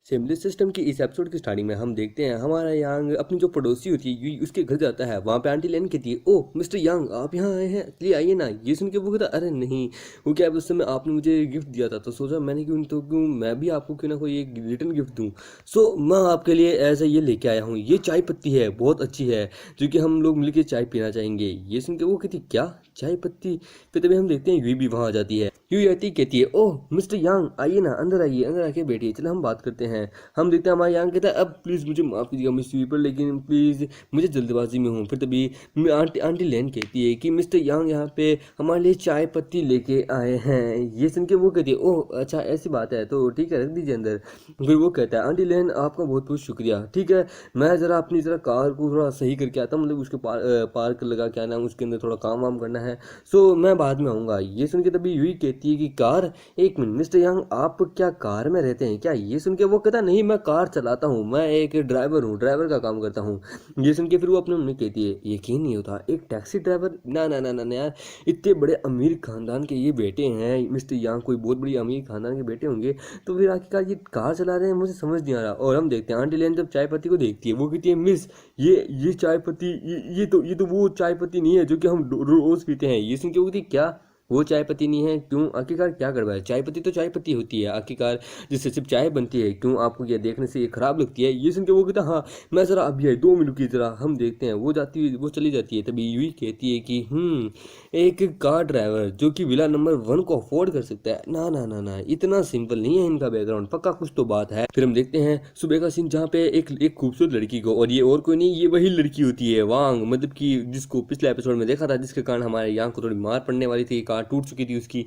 सिमलिस system की इस episode की स्टार्टिंग में हम देखते हैं हमारा यांग अपनी जो पड़ोसी होती है उसके घर जाता है। वहाँ पे आंटी लेन कहती है, ओह मिस्टर यांग आप यहाँ आए हैं, चलिए आइए ना। ये सुन के वो कहता अरे नहीं, वो क्या है उस समय आपने मुझे गिफ्ट दिया था तो सोचा मैंने क्यों मैं भी आपको क्यों ना कोई एक रिटर्न गिफ्ट दूँ। सो मैं आपके लिए ऐसा ये लेके आया हूँ, ये चाय पत्ती है, बहुत अच्छी है, जो कि हम लोग मिलकर चाय पीना चाहेंगे। ये सुन के वो कहती क्या चाय पत्ती। फिर तभी हम देखते हैं यूई भी वहाँ आ जाती है। यूई आती कहती है, ओह मिस्टर यांग आइए ना, अंदर आइए, अंदर आके बैठिए, चलो हम बात करते हैं। हम देखते हैं हमारा यांग कहता है अब प्लीज़ मुझे माफ़ कीजिएगा मिस स्वीपर, लेकिन प्लीज़ मुझे जल्दबाजी में हूँ। फिर तभी आंटी आंटी लेन कहती है कि मिस्टर यांग यहाँ पे हमारे लिए चाय पत्ती लेके आए हैं। ये सुन के वो कहती है, ओह अच्छा ऐसी बात है तो ठीक है, रख दीजिए अंदर। फिर वो कहता है आंटी लेन आपका बहुत बहुत शुक्रिया, ठीक है मैं ज़रा अपनी ज़रा कार को थोड़ा सही करके आता हूँ, मतलब उसके पार्क लगा के आना, उसके अंदर थोड़ा काम वाम करना है, सो मैं बाद में आऊँगा। ये सुन के तभी यूही कहती है कि कार, एक मिनट मिस्टर यांग आप क्या कार में रहते हैं क्या। ये सुन के वो कहता नहीं मैं कार चलाता हूँ, मैं एक ड्राइवर हूँ, ड्राइवर का काम करता हूँ। ये सुन के फिर वो अपने मन में कहती है यकीन नहीं होता एक टैक्सी ड्राइवर, ना ना ना ना ना यार, इतने बड़े अमीर खानदान के ये बेटे हैं मिस्टर यांग, कोई बहुत बड़ी अमीर खानदान के बेटे होंगे, तो फिर आखिरकार ये कार चला रहे हैं, मुझे समझ नहीं आ रहा। और हम देखते हैं आंटी लेन जब चाय पत्ती को देखती है वो कहती है मिस ये चाय पत्ती ये तो वो चाय पत्ती नहीं है जो कि हम रोज़ पीते हैं। ये सुन के वो कहती क्या वो चाय पत्ती नहीं है, क्यों आखिरकार क्या करवाए, चाय पत्ती तो चाय पत्ती होती है आखिरकार, जिससे सिर्फ चाय बनती है, क्यों आपको ये देखने से ये खराब लगती है। ये सुन के वो कहता हाँ मैं ज़रा अभी आई 2 मिनट की ज़रा। हम देखते हैं वो चली जाती है। तभी यूही कहती है कि एक कार ड्राइवर जो कि विला नंबर 1 को अफोर्ड कर सकता है, ना ना ना ना इतना सिंपल नहीं है इनका बैकग्राउंड, पक्का कुछ तो बात है। फिर हम देखते हैं सुबह का सीन जहाँ पे एक खूबसूरत लड़की को, और ये और कोई नहीं ये वही लड़की होती है वांग, मतलब कि जिसको पिछले एपिसोड में देखा था, जिसके कारण हमारे यांग को थोड़ी मार पड़ने वाली थी, कार टूट चुकी थी उसकी।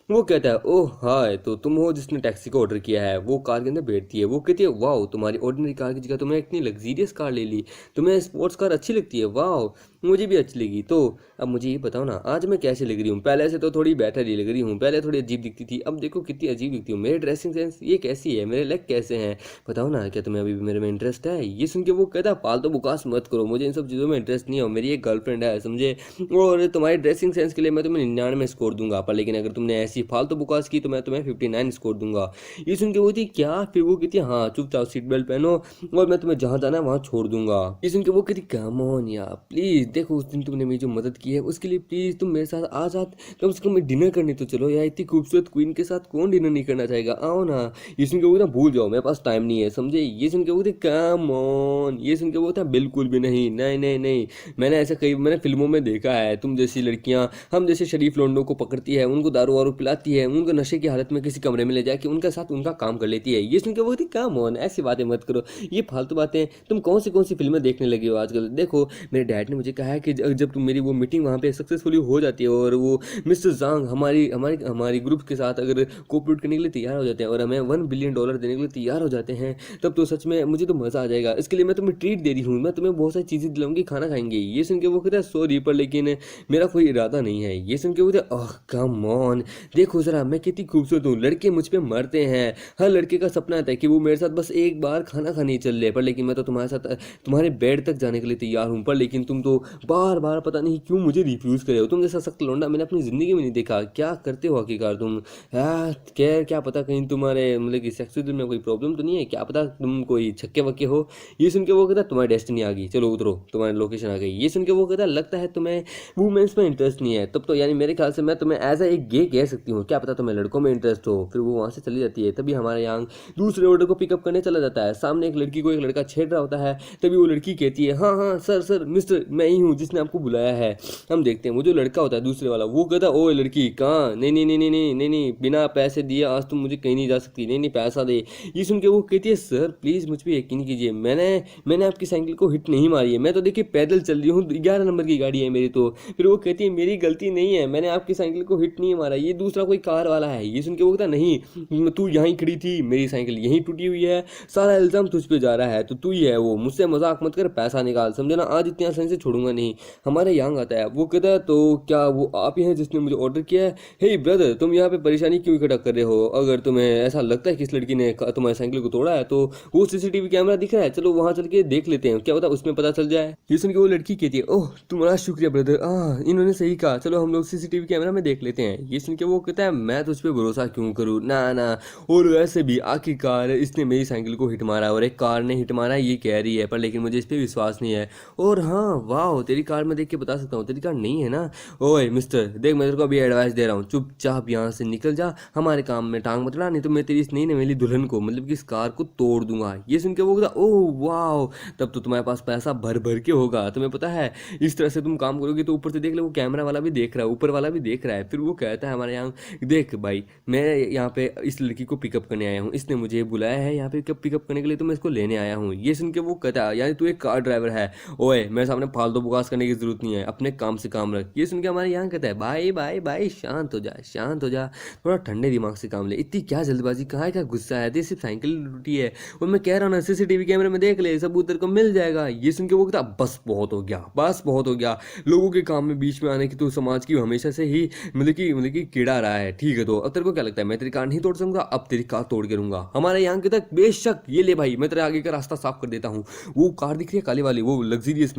वो कहता है ओह हाय तो तुम हो जिसने टैक्सी को ऑर्डर किया है। वो कार के अंदर बैठती है, वो कहती है वाह तुम्हारी ऑर्डिनरी कार की जगह तुमने इतनी लग्जीरियस कार ले ली, तुम्हें स्पोर्ट्स कार अच्छी लगती है, वाह मुझे भी अच्छी लगी। तो अब मुझे ये बताओ ना आज मैं कैसे लग रही हूँ, पहले से तो थोड़ी बेटर ही लग रही हूँ, पहले थोड़ी अजीब दिखती थी, अब देखो कितनी अजीब दिखती हूँ, मेरे ड्रेसिंग सेंस ये कैसी है, मेरे लेग कैसे हैं, बताओ ना क्या तुम्हें अभी भी मेरे में इंटरेस्ट है। ये सुन के वो कहता है फालतू बकवास मत करो, मुझे इन सब चीज़ों में इंटरेस्ट नहीं है, मेरी एक गर्लफ्रेंड है समझे, और तुम्हारी ड्रेसिंग सेंस के लिए मैं तुम्हें 99 स्कोर दूंगा, पर लेकिन अगर तुमने ऐसी फालतू बकवास की तो मैं तुम्हें 59 स्कोर दूंगा। ये सुन के वो थी क्या, फिर वो कहती है हाँ चुपचाप सीट बेल्ट पहनो और मैं तुम्हें जहाँ जाना है वहाँ छोड़ दूंगा। ये सुन के वो कहती कम ऑन यार प्लीज, देखो उस दिन तुमने मेरी जो मदद की है उसके लिए प्लीज तुम मेरे साथ आ जात, कम से कम डिनर करने तो चलो यार, इतनी खूबसूरत क्वीन के साथ कौन डिनर नहीं करना चाहेगा, आओ ना। ये सुन के वो ना भूल जाओ मेरे पास टाइम नहीं है समझे। ये सुन के वो थे कम ऑन। ये सुन के वो था बिल्कुल भी नहीं, नहीं नहीं नहीं, मैंने ऐसा कई मैंने फिल्मों में देखा है, तुम जैसी लड़कियां हम जैसे शरीफ लोंडों को पकड़ती है, उनको दारू वारू पिलाती है, उनको नशे की हालत में किसी कमरे में ले जाके उनके साथ उनका काम कर लेती है। ये सुन के वो थी कम ऑन, ऐसी बातें मत करो, ये फालतू बातें तुम कौन सी फिल्में देखने लगी हो आजकल। देखो मेरे डैड ने मुझे कहा है कि जब तुम मेरी वो मीटिंग वहाँ पे सक्सेसफुली हो जाती है और वो मिस्टर जांग हमारी हमारी हमारी ग्रुप के साथ अगर कोऑपरेट करने के लिए तैयार हो जाते हैं और हमें $1 बिलियन देने के लिए तैयार हो जाते हैं, तब तो सच में मुझे तो मज़ा आ जाएगा। इसके लिए मैं तुम्हें ट्रीट दे रही हूँ, मैं तुम्हें बहुत सारी चीज़ें दिलाऊंगी, खाना खाएंगे। ये सुन के वो कहता है सॉरी पर लेकिन मेरा कोई इरादा नहीं है। ये सुन के वो कहता है ओह कम ऑन, देखो ज़रा मैं कितनी खूबसूरत हूँ, लड़के मुझ पर मरते हैं, हर लड़के का सपना आता है कि वो मेरे साथ बस एक बार खाना खाने चल ले, पर लेकिन मैं तो तुम्हारे साथ तुम्हारे बेड तक जाने के लिए तैयार हूँ, पर लेकिन तुम तो बार बार पता नहीं क्यों मुझे रिफ्यूज़ करे हो। तुम जैसा सख्त लौंडा मैंने अपनी ज़िंदगी में नहीं देखा, क्या करते हो आखिरकार तुम यार, क्या पता कहीं तुम्हारे मतलब कि सेक्स में कोई प्रॉब्लम तो नहीं है, क्या पता तुम कोई छक्के वक्के हो। ये सुन के वो कहता तुम्हारी डेस्टिनी आ गई, चलो उतरो तुम्हारी लोकेशन आ गई। ये सुन के वो कहता लगता है तुम्हें वुमेन्स में इंटरेस्ट नहीं है, तब तो यानी मेरे ख्याल से मैं तुम्हें एज एक गे कह सकती हूँ, क्या पता तुम्हें लड़कों में इंटरेस्ट हो। फिर वो वहाँ से चली जाती है। तभी हमारे यहाँ दूसरे ऑर्डर को पिकअप करने चला जाता है, सामने एक लड़की को एक लड़का छेड़ रहा होता है। तभी वो लड़की कहती है हाँ हाँ सर सर मिस्टर मैं ही हूँ जिसने आपको बुलाया है। हम देखते हैं वो जो लड़का होता है दूसरे वाला, वो कहता है ओ लड़की कहाँ, नहीं नहीं नहीं नहीं नहीं नहीं नहीं बिना पैसे दिए आज तुम मुझे कहीं नहीं जा सकती, नहीं नहीं पैसा दे। ये सुन के वो कहती है सर प्लीज़ मुझ पर यकीन कीजिए, मैंने आपकी साइकिल को हिट नहीं मारी है, मैं तो देखिए पैदल चल रही हूँ, 11 नंबर की गाड़ी है मेरी तो। फिर वो कहती है मेरी गलती नहीं है, मैंने आपकी साइकिल को हिट नहीं मारा, ये दूसरा कोई कार वाला है। ये सुन के वो कहता नहीं तू यहीं खड़ी थी, मेरी साइकिल यहीं टूटी हुई है, सारा इल्ज़ाम तुझ पे जा रहा है, तो तू ही है वो, मुझसे मजाक मत कर, पैसा निकाल समझे ना, आज इतनी आसानी से छोड़ूंगा नहीं। हमारे यांग आता है, वो कहता है तो क्या वो आप ही हैं जिसने मुझे ऑर्डर किया है। हे ब्रदर तुम यहाँ पे परेशानी क्यों इकट्ठा कर रहे हो, अगर तुम्हें ऐसा लगता है कि इस लड़की ने तुम्हारी साइकिल को तोड़ा है तो वो सीसीटीवी कैमरा दिख रहा है, चलो वहाँ चल के देख लेते हैं, क्या पता उसमें पता चल जाए। ये सुन के वो लड़की कहती है ओह तुम्हारा शुक्रिया ब्रदर, इन्होंने सही कहा, चलो हम लोग सीसीटीवी कैमरा में देख लेते हैं। ये सुन के वो कहता है मैं तुझ पे भरोसा क्यों करूँ, ना ना। और वैसे भी आखिरकार इसने मेरी साइकिल को हिट मारा और एक कार ने हिट मारा ये कह रही है, पर लेकिन मुझे इस पर विश्वास नहीं है। और हाँ वाह, तेरी कार मैं देख के बता सकता हूँ तेरी कार नहीं है ना। ओए मिस्टर देख, मैं तेरे को अभी एडवाइस दे रहा हूँ, चुपचाप यहाँ से निकल जा, हमारे काम में टांग मत अड़ा, नहीं तो मैं तेरी इस नई नवेली दुल्हन को मतलब कि इस कार को तोड़ दूंगा। ये सुन के वो कहता ओह वाह, तब तो तुम्हारे पास पैसा भर भर के होगा। तुम्हें पता है इस तरह से तुम काम करोगे तो ऊपर से देख ले वो कैमरा वाला भी देख रहा है, ऊपर वाला भी देख रहा है। फिर वो कहता है हमारे यहाँ देख भाई, मैं यहाँ पे इस लड़की को पिकअप करने आया हूँ, इसने मुझे बुलाया है यहाँ पे पिकअप करने के लिए, तो मैं इसको लेने आया हूँ। ये सुन के वो कहता है यानी तू एक कार ड्राइवर है। ओए मेरे सामने फालतू बकवास करने की जरूरत नहीं है, अपने काम से काम रख। ये सुन के हमारे यहाँ कहता है भाई भाई भाई शांत हो जा, शांत हो जा, थोड़ा ठंडे दिमाग से काम ले, इतनी क्या जल्दबाजी, कहाँ का गुस्सा है, तेरी सिर्फ साइकिल टूटी है और मैं कह रहा हूँ ना सीसीटीवी कैमरे में देख ले, सबूत तेरे को मिल जाएगा। ये सुन के वो कहता बस बहुत हो गया, बस बहुत हो गया, लोगों के काम में बीच में आने की तो समाज की हमेशा से ही मतलब कि कीड़ा रहा है। ठीक है तो अब तेरे को क्या लगता है मैं तेरी कार नहीं तोड़ सकूंगा, अब तेरी कार तोड़ के रहूंगा। हमारे यहाँ के तक बेशक ये ले भाई, मैं तेरे आगे का रास्ता साफ कर देता हूँ। वो कार दिख रही है काली वाली, वो लग्जरियस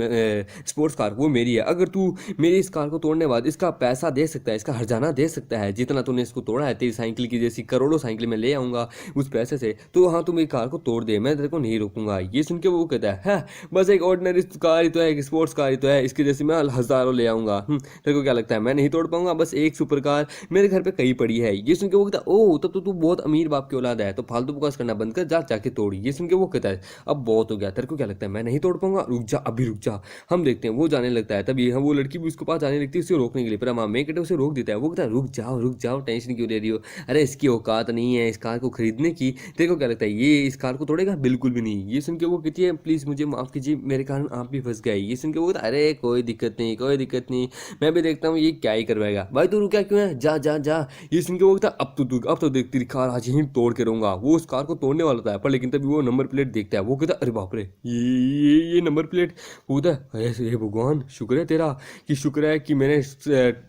स्पोर्ट्स कार, वो मेरी है। अगर तू मेरी इस कार को तोड़ने बाद इसका पैसा दे सकता है, इसका हर्जाना दे सकता है, जितना तूने इसको तोड़ा है, तेरी साइकिल की जैसी करोड़ों साइकिल में ले आऊंगा उस पैसे से, तो हाँ तू मेरी कार को तोड़ दे, मैं तेरे को नहीं रोकूंगा। ये सुन के वो कहता है बस एक ऑर्डिनरी कार ही तो है, एक स्पोर्ट्स कार ही तो है, इसके जैसे मैं हजारों ले आऊंगा। तेरे को क्या लगता है मैं नहीं तोड़ पाऊंगा, बस एक सुपर कार मेरे घर पे कहीं पड़ी है। ये सुन के वो कहता है ओह तब तो तू बहुत अमीर बाप की औलाद है, तो फालतू बकवास करना बंद कर, जा जाके तोड़। ये सुन के वो कहता है अब बहुत हो गया, तेरे को क्या लगता है मैं नहीं तोड़ पाऊंगा, रुक जा अभी रुक जा, हम देखते हैं। वो जाने लगता है, तभी हम वो लड़की भी उसके पास जाने लगती है उसे रोकने के लिए, पर हम मैं कहते उसे रोक देता है। वो कहता है रुक जाओ टेंशन क्यों ले रही हो, अरे इसकी औकात नहीं है इस कार को खरीदने की, तेरे को क्या लगता है ये इस कार को तोड़ेगा, बिल्कुल भी नहीं। ये सुन के वो कहती है प्लीज मुझे माफ कीजिए, मेरे कारण आप भी फंस गए। ये सुन के वो कहता अरे कोई दिक्कत नहीं, कोई दिक्कत नहीं, मैं भी देखता हूँ ये क्या ही करवाएगा, भाई तू रुका क्यों है, जा जा जा। ये सुन के वो कहता अब तो देख तेरी कार आज ही तोड़ के रहूंगा। वो उस कार को तोड़ने वाला था, पर लेकिन तभी वो नंबर प्लेट देखता है। वो कहता अरे बाप रे ये नंबर प्लेट। वो कहता हे भगवान शुक्र है तेरा, कि शुक्र है कि मैंने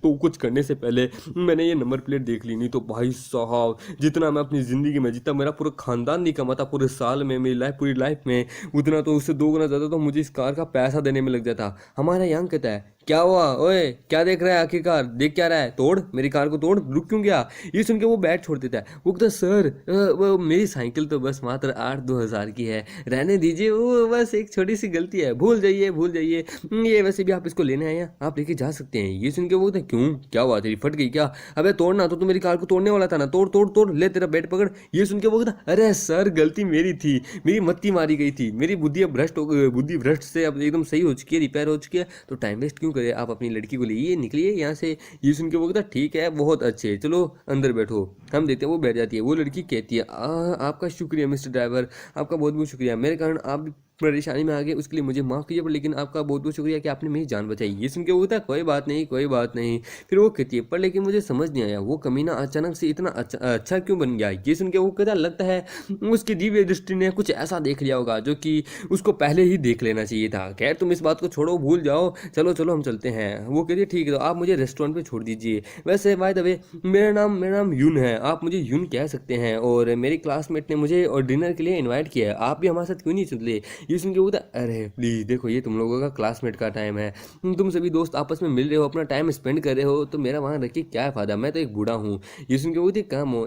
तो कुछ करने से पहले मैंने ये नंबर प्लेट देख ली, नहीं तो भाई साहब जितना मैं अपनी ज़िंदगी में, जितना मेरा पूरा खानदान नहीं कमा था पूरे साल में, मेरी पूरी लाइफ में, उतना तो उससे 2 गुना ज़्यादा तो मुझे इस कार का पैसा देने में लग जाता। हमारा यंग कहता है क्या हुआ ओए, क्या देख रहा है, आखिरकार देख क्या रहा है, तोड़ मेरी कार को तोड़, रुक क्यों गया। ये सुन के वो बैट छोड़ देता है। वो कहता सर वो मेरी साइकिल तो बस मात्र 8-2 हज़ार की है, रहने दीजिए, वो बस एक छोटी सी गलती है, भूल जाइए। ये वैसे भी आप इसको लेने आए हैं, आप लेके जा सकते हैं। ये सुन के वो कहता क्यों क्या हुआ, तेरी फट गई क्या, अबे तोड़ना तो मेरी कार को तोड़ने वाला था ना, तोड़ ले तेरा बैट पकड़। ये सुन के वो कहता अरे सर गलती मेरी थी, मेरी मत्ती मारी गई थी, मेरी बुद्धि भ्रष्ट से अब एकदम सही हो चुकी है, रिपेयर हो चुकी है, तो टाइम वेस्ट क्यों करे, आप अपनी लड़की को लिए निकलिए यहाँ से। ये सुन के वो कहता ठीक है बहुत अच्छे, चलो अंदर बैठो, हम देखते हैं। वो बैठ जाती है। वो लड़की कहती है आपका शुक्रिया मिस्टर ड्राइवर, आपका बहुत बहुत शुक्रिया, मेरे कारण आप परेशानी में आ गए उसके लिए मुझे माफ़ कीजिए, पर लेकिन आपका बहुत बहुत शुक्रिया कि आपने मेरी जान बचाई। ये सुन के वो कहता कोई बात नहीं। फिर वो कहती है पर लेकिन मुझे समझ नहीं आया वो कमीना अचानक से इतना अच्छा क्यों बन गया। ये सुन के वो कहता लगता है उसकी दिव्य दृष्टि ने कुछ ऐसा देख लिया होगा जो कि उसको पहले ही देख लेना चाहिए था। खैर तुम इस बात को छोड़ो, भूल जाओ, चलो हम चलते हैं। वो कहती है ठीक है तो आप मुझे रेस्टोरेंट पे छोड़ दीजिए, वैसे बाय द वे मेरा नाम यून है, आप मुझे यून कह सकते हैं, और मेरी क्लासमेट ने मुझे और डिनर के लिए इन्वाइट किया है, आप भी हमारे साथ क्यों नहीं चले। ये सुन के वो अरे प्लीज़ देखो ये तुम लोगों का क्लासमेट का टाइम है, तुम सभी दोस्त आपस में मिल रहे हो, अपना टाइम स्पेंड कर रहे हो, तो मेरा वहाँ रख के क्या फ़ायदा, मैं तो एक बूढ़ा हूँ। ये सुन के वो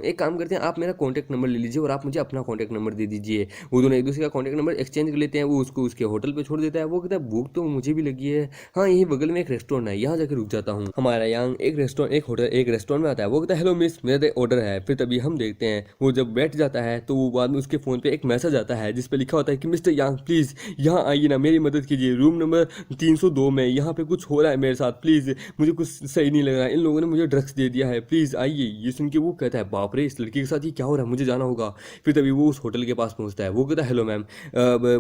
एक काम करते हैं, आप मेरा कॉन्टैक्ट नंबर ले लीजिए और आप मुझे अपना कॉन्टैक्ट नंबर दे दीजिए। वो दोनों एक दूसरे का कॉन्टैक्ट नंबर एक्सचेंज कर लेते हैं। वो उसको उसके होटल पर छोड़ देता है। वो कहता है भूख तो मुझे भी लगी है, हाँ यही बगल में एक रेस्टोरेंट है, यहाँ जाकर रुक जाता हूँ। हमारा यहाँ एक रेस्टोरेंट में आता है। वो कहता है हेलो मिस मेरा ऑर्डर है। फिर तभी हम देखते हैं वो जब बैठ जाता है तो वो बाद में उसके फ़ोन पे एक मैसेज आता है जिस पे लिखा होता है कि मिस्टर यांग प्लीज़ यहाँ आइए ना, मेरी मदद कीजिए, रूम नंबर 302 में यहाँ पे कुछ हो रहा है मेरे साथ, प्लीज़ मुझे कुछ सही नहीं लग रहा है, इन लोगों ने मुझे ड्रग्स दे दिया है, प्लीज़ आइए। ये सुन के वो कहता है बाप रे इस लड़की के साथ ये क्या हो रहा है, मुझे जाना होगा। फिर तभी वो उस होटल के पास पहुँचता है। वो कहता है हेलो मैम,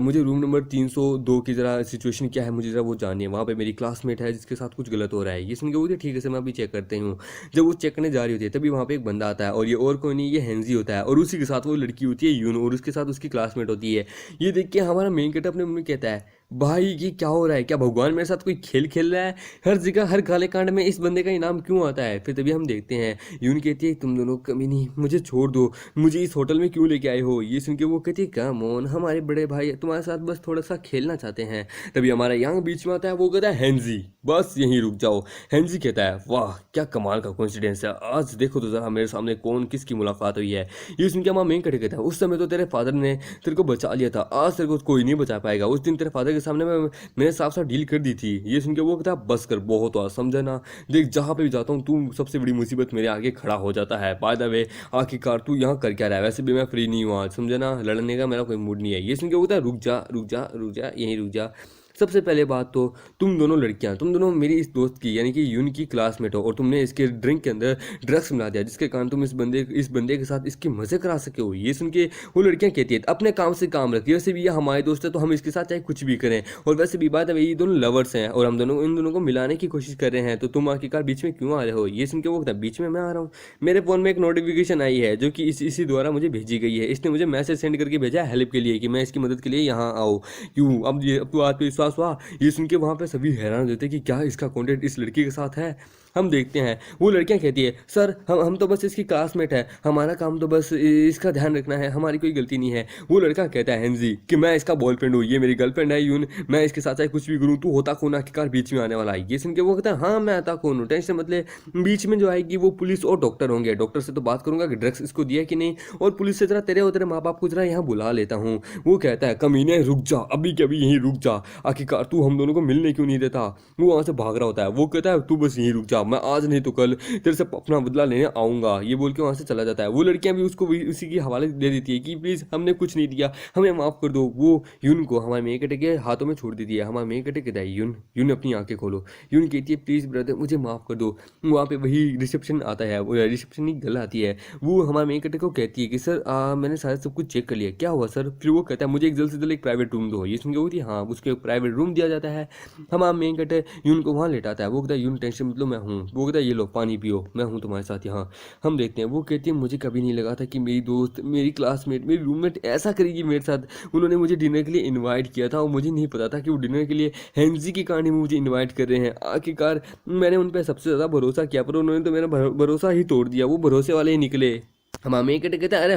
मुझे रूम नंबर 302 की ज़रा सिचुएशन क्या है मुझे ज़रा वो जानिए, वहाँ पर मेरी क्लासमेट है जिसके साथ कुछ गलत हो रहा है। ये सुन के वो ठीक है सर मैं अभी चेक करते हूँ। जब वो चेक करने जा रही होती है तभी वहाँ पर एक बंदा आता है, और ये और कोई नहीं ये हेंजी होता है, और उसी के साथ वो लड़की होती है यून, और उसके साथ उसकी क्लासमेट होती है। ये देख के हमारा मेन कैरेक्टर अपने मन में कहता है भाई ये क्या हो रहा है? क्या भगवान मेरे साथ कोई खेल खेल रहा है? हर जगह हर काले कांड में इस बंदे का इनाम क्यों आता है? फिर तभी हम देखते हैं यून कहती है तुम दोनों कमीनी मुझे छोड़ दो, मुझे इस होटल में क्यों लेके आए हो? ये सुन के वो कहती है कम ऑन, हमारे बड़े भाई तुम्हारे साथ बस थोड़ा सा खेलना चाहते हैं। तभी हमारा यांग बीच में आता है, वो कहता है हैंजी बस यहीं रुक जाओ। हैंजी कहता है वाह क्या कमाल का कोइंसिडेंस है, आज देखो तो जरा मेरे सामने कौन किसकी मुलाकात हुई है। ये सुन के हमारा मेन कटे कहता है उस समय तो तेरे फादर ने तेरे को बचा लिया था, आज तेरे को कोई नहीं बचा पाएगा। उस दिन तेरे फादर के सामने मैंने साफ साफ डील कर दी थी। ये सुन के वो कहता बस कर बहुत हुआ, समझा ना, देख जहाँ पे भी जाता हूँ तू सबसे बड़ी मुसीबत मेरे आगे खड़ा हो जाता है। बाय द वे आखिरकार तू यहाँ कर क्या रहा है? वैसे भी मैं फ्री नहीं हुआ, समझा ना, लड़ने का मेरा कोई मूड नहीं है। ये सुन के वो कहता रुक जा रुक जा रुक जा यहीं रुक जा। सबसे पहले बात तो तुम दोनों लड़कियां, तुम दोनों मेरी इस दोस्त की यानी कि यून की क्लासमेट हो और तुमने इसके ड्रिंक के अंदर ड्रग्स मिला दिया जिसके कारण तुम इस बंदे के साथ इसके मजे करा सके हो। ये सुन के वो लड़कियां कहती है अपने काम से काम रखिए, वैसे भी ये हमारे दोस्त है तो हम इसके साथ चाहे कुछ भी करें, और वैसे भी बात है ये दोनों लवर्स हैं और हम दोनों इन दोनों को मिलाने की कोशिश कर रहे हैं, तो तुम आखिरकार बीच में क्यों आ रहे हो? ये सुन के वो कहता बीच में मैं आ रहा हूँ, मेरे फ़ोन में एक नोटिफिकेशन आई है जो कि इसी द्वारा मुझे भेजी गई है। इसने मुझे मैसेज सेंड करके भेजा है हेल्प के लिए कि मैं इसकी मदद के लिए यहाँ आओ। क्यों अब तो आज पे विश्वास हुआ? ये सुन के वहाँ पे सभी हैरान हो जाते कि क्या इसका कॉन्टेक्ट इस लड़की के साथ है। हम देखते हैं वो लड़कियां कहती है सर हम तो बस इसकी क्लासमेट है, हमारा काम तो बस इसका ध्यान रखना है, हमारी कोई गलती नहीं है। वो लड़का कहता है हेंजी कि मैं इसका बॉयफ्रेंड हूँ, ये मेरी गर्लफ्रेंड है यून, मैं इसके साथ चाहे कुछ भी करूँ, तू होता कौन आखिरकार बीच में आने वाला है? ये सुन के वो कहता है हाँ मैं आता कौन हूँ, टेंशन मतलब बीच में जो आएगी वो पुलिस और डॉक्टर होंगे, डॉक्टर से तो बात करूंगा कि ड्रग्स इसको दिया कि नहीं, और पुलिस से जरा तेरे और तेरे माँ बाप को जरा यहाँ बुला लेता हूँ। वो कहता है कमीने रुक जा, अभी के अभी यहीं रुक जा, आखिरकार तू हम दोनों को मिलने क्यों नहीं देता? वो वहाँ से भाग रहा होता है। वो कहता है तू बस यहीं रुक जा, मैं आज नहीं तो कल तेरे से अपना बदला लेने आऊँगा। ये बोल के वहाँ से चला जाता है। वो लड़कियाँ भी उसको उसी की हवाले दे देती है कि प्लीज़ हमने कुछ नहीं दिया, हमें माफ़ कर दो। वो यून को हमारे मेरे कटे के हाथों में छोड़ देती है। हमारे मेरे कटे कहता है यून यून अपनी आंखें खोलो। यून कहती है प्लीज़ ब्रदर मुझे माफ़ कर दो। वहाँ पे वही रिसेप्शन आता है, वो रिसेप्शन की गल आती है। वो हमारे मेरे कटे को कहती है कि सर मैंने सारा सब कुछ चेक कर लिया, क्या हुआ सर? फिर वो कहता है मुझे एक जल्द से जल्द एक प्राइवेट रूम दो। ये सुन के होती है हाँ, उसको एक प्राइवेट रूम दिया जाता है। हमारा मेन कटे यून को वहाँ लेटाता है। वो कहता है यून टेंशन मतलब मैं हूँ। वो कहता है ये लो पानी पियो, मैं हूँ तुम्हारे साथ यहाँ। हम देखते हैं वो कहती है मुझे कभी नहीं लगा था कि मेरी दोस्त, मेरी क्लासमेट, मेरी रूममेट ऐसा करेगी मेरे साथ। उन्होंने मुझे डिनर के लिए इनवाइट किया था और मुझे नहीं पता था कि वो डिनर के लिए हैंजी की कहानी में मुझे इनवाइट कर रहे हैं। आखिरकार मैंने उन पर सबसे ज़्यादा भरोसा किया पर उन्होंने तो मेरा भरोसा ही तोड़ दिया, वो भरोसे वाले ही निकले। हम मेरे कटे कहते हैं अरे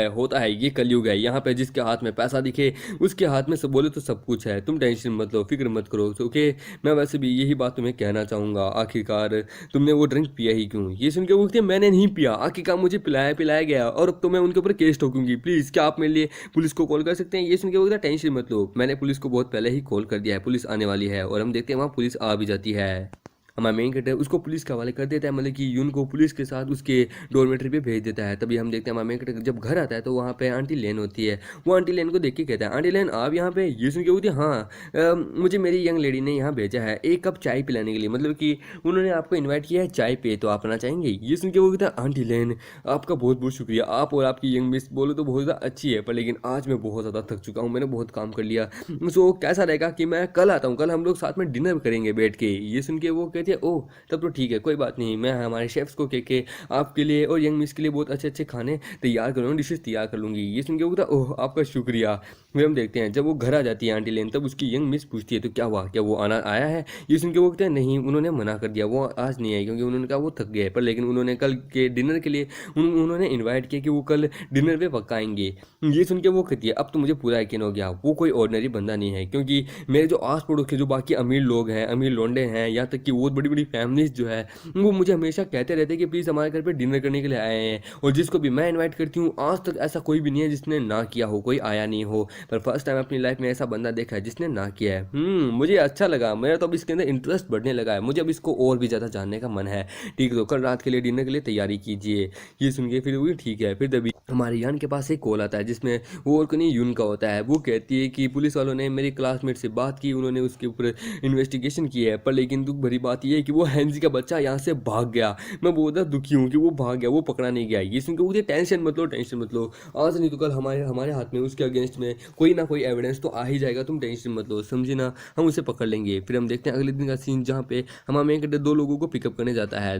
होता है ये कलयुग है, यहाँ पे जिसके हाथ में पैसा दिखे उसके हाथ में सब बोले तो सब कुछ है, तुम टेंशन मत लो, फिक्र मत करो। तो ओके मैं वैसे भी यही बात तुम्हें कहना चाहूँगा, आखिरकार तुमने वो ड्रिंक पिया ही क्यों? ये सुन के वो कहते हैं मैंने नहीं पिया, आखिरकार मुझे पिलाया गया और अब तो मैं उनके ऊपर केस ठोकूंगी, प्लीज़ क्या आप मेरे लिए पुलिस को कॉल कर सकते हैं? ये सुन के वो कहता है टेंशन मत लो, मैंने पुलिस को बहुत पहले ही कॉल कर दिया है, पुलिस आने वाली है। और हम देखते हैं वहाँ पुलिस आ भी जाती है। हमारा मेन कैरेक्टर उसको पुलिस के हवाले कर देता है, मतलब कि यून को पुलिस के साथ उसके डॉर्मेट्री पे भेज देता है। तभी हम देखते हैं हमारा मेन कैरेक्टर जब घर आता है तो वहाँ पे आंटी लेन होती है। वो आंटी लेन को देख के कहता है आंटी लेन आप यहाँ पे? ये सुन के होती है हाँ मुझे मेरी यंग लेडी ने यहाँ भेजा है एक कप चाय पिलाने के लिए, मतलब कि उन्होंने आपको इन्वाइट किया है चाय पे, तो आप आना चाहेंगे? ये सुन के वो कहता है आंटी लेन आपका बहुत बहुत शुक्रिया, आप और आपकी यंग मिस बोलो तो बहुत ज़्यादा अच्छी है, पर लेकिन आज मैं बहुत ज़्यादा थक चुका हूँ, मैंने बहुत काम कर लिया, सो कैसा रहेगा कि मैं कल आता हूँ, कल हम लोग साथ में डिनर करेंगे बैठ के। ये सुन के वो कहती है ओह तब तो ठीक है कोई बात नहीं, मैं हमारे शेफ्स को कह के आपके लिए और यंग मिस के लिए बहुत अच्छे अच्छे खाने तैयार करूँगी, डिशेस तैयार कर लूँगी। ये सुन के वो कहता ओह आपका शुक्रिया। फिर हम देखते हैं जब वो घर आ जाती है आंटी लेन, तब उसकी यंग मिस पूछती है तो क्या हुआ, क्या वो आया है? ये सुन के वो कहते हैं नहीं उन्होंने मना कर दिया, वो आज नहीं आई क्योंकि उन्होंने कहा वो थक गए, पर लेकिन उन्होंने कल के डिनर के लिए उन्होंने इन्वाइट किया कि वो कल डिनर पे पक्का आएंगे। ये सुन के वो कहती है अब तो मुझे पूरा यकीन हो गया वो कोई ऑर्डिनरी बंदा नहीं है, क्योंकि मेरे जो आस पड़ोस के जो बाकी अमीर लोग हैं, अमीर लोंडे हैं, यहाँ तक कि बहुत बड़ी बड़ी फैमिलीज जो है वो मुझे हमेशा कहते रहते हैं कि प्लीज़ हमारे घर पे डिनर करने के लिए आए हैं, और जिसको भी मैं इनवाइट करती हूँ आज तक ऐसा कोई भी नहीं है जिसने ना किया हो, कोई आया नहीं हो, पर फर्स्ट टाइम अपनी लाइफ में ऐसा बंदा देखा है जिसने ना किया है। मुझे अच्छा लगा, मेरा तो अब इसके अंदर इंटरेस्ट बढ़ने लगा है, मुझे अब इसको और भी ज़्यादा जानने का मन है। ठीक है तो कल रात के लिए डिनर के लिए तैयारी कीजिए। ये सुन के फिर वो ठीक है। फिर तभी हमारे यान के पास एक कॉल आता है जिसमें वो और नहीं यून का होता है। वो कहती है कि पुलिस वालों ने मेरे क्लासमेट से बात की, उन्होंने उसके ऊपर इन्वेस्टिगेशन की है, पर लेकिन दुख भरी बात ये कि वो हैंजी का बच्चा यहाँ से भाग गया। मैं बहुत ज़्यादा दुखी हूँ कि वो भाग गया, वो पकड़ा नहीं गया। ये सुन के मुझे टेंशन मत लो, टेंशन मत लो, आज नहीं तो कल हमारे हमारे हाथ में उसके अगेंस्ट में कोई ना कोई एविडेंस तो आ ही जाएगा, तुम टेंशन मत लो, समझे ना, हम उसे पकड़ लेंगे। फिर हम देखते हैं अगले दिन का सीन, जहाँ पे हमारा मेन कैरेक्टर दो लोगों को पिकअप करने जाता है।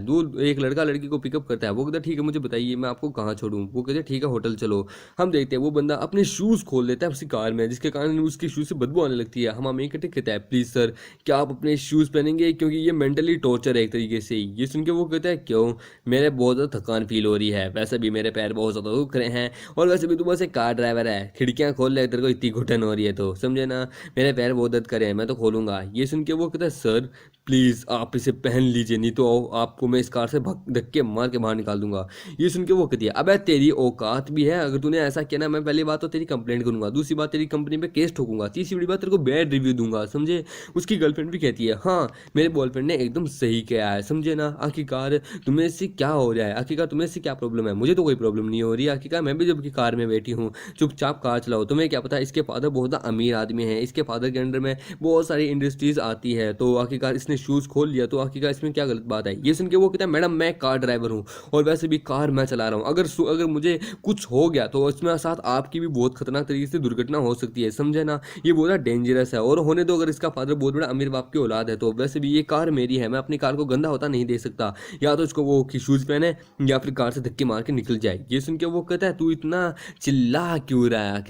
एक लड़का लड़की को पिकअप करता है। वो कहता है ठीक है मुझे बताइए मैं आपको कहाँ छोड़ूं। वो कहते हैं ठीक है होटल चलो। हम देखते हैं वो बंदा अपने शूज़ खोल देता है उसकी कार में, जिसके कारण उसके शूज़ से बदबू आने लगती है। हमारा मेन कैरेक्टर कहता है प्लीज़ सर क्या आप अपने शूज़ पहनेंगे, क्योंकि ये मेंटली टॉर्चर है एक तरीके से। ये सुन के वो कहता है क्यों, मेरे बहुत ज़्यादा थकान फील हो रही है, वैसे भी मेरे पैर बहुत ज़्यादा दुख रहे हैं, और वैसे भी तू बस एक कार ड्राइवर है, खिड़कियाँ खोल ले, तेरे को इतनी घुटन हो रही है तो समझे ना, मेरे पैर बहुत दर्द करे हैं, मैं तो खोलूँगा। ये सुन के वो कहता है सर प्लीज़ आप इसे पहन लीजिए, नहीं तो आपको मैं इस कार से धक्के मार के बाहर निकाल दूंगा। ये सुन के वो कहती है अबे तेरी औकात भी है, अगर तूने ऐसा किया ना, मैं पहली बात तो तेरी कंप्लेंट करूंगा, दूसरी बात तेरी कंपनी पे केस ठोकूंगा, तीसरी बड़ी बात तेरे को बैड रिव्यू दूंगा, समझे। उसकी गर्लफ्रेंड भी कहती है हाँ मेरे बॉयफ्रेंड ने एकदम सही किया है, समझे ना, आखिरकार तुम्हें इससे क्या हो रहा है, आखिरकार तुम्हें इससे क्या प्रॉब्लम है, मुझे तो कोई प्रॉब्लम नहीं हो रही, आखिरकार मैं भी जब की कार में बैठी हूँ चुपचाप कार चलाओ, तुम्हें क्या पता इसके फादर बहुत ज़्यादा अमीर आदमी है, इसके फादर के अंडर में बहुत सारी इंडस्ट्रीज आती है, तो आखिरकार इसने शूज़ खोल लिया तो आखिरकार इसमें क्या गलत बात है। ये सुन के वो कहता है मैडम मैं कार ड्राइवर हूँ और वैसे भी कार मैं चला रहा हूँ, अगर मुझे कुछ हो गया तो इसमें साथ आपकी भी बहुत खतरनाक तरीके से दुर्घटना हो सकती है, समझे ना, ये बहुत ज़्यादा डेंजरस है, और होने दो अगर इसका फादर बहुत बड़ा अमीर बाप की औलाद है तो वैसे भी ये कार मेरी है, मैं अपनी कार को गंदा होता नहीं दे सकता, या तो इसको वो शूज़ पहने या फिर कार से धक्के मार के निकल जाए। ये सुन के वो कहता है तू इतना चिल्ला क्यों रहा है,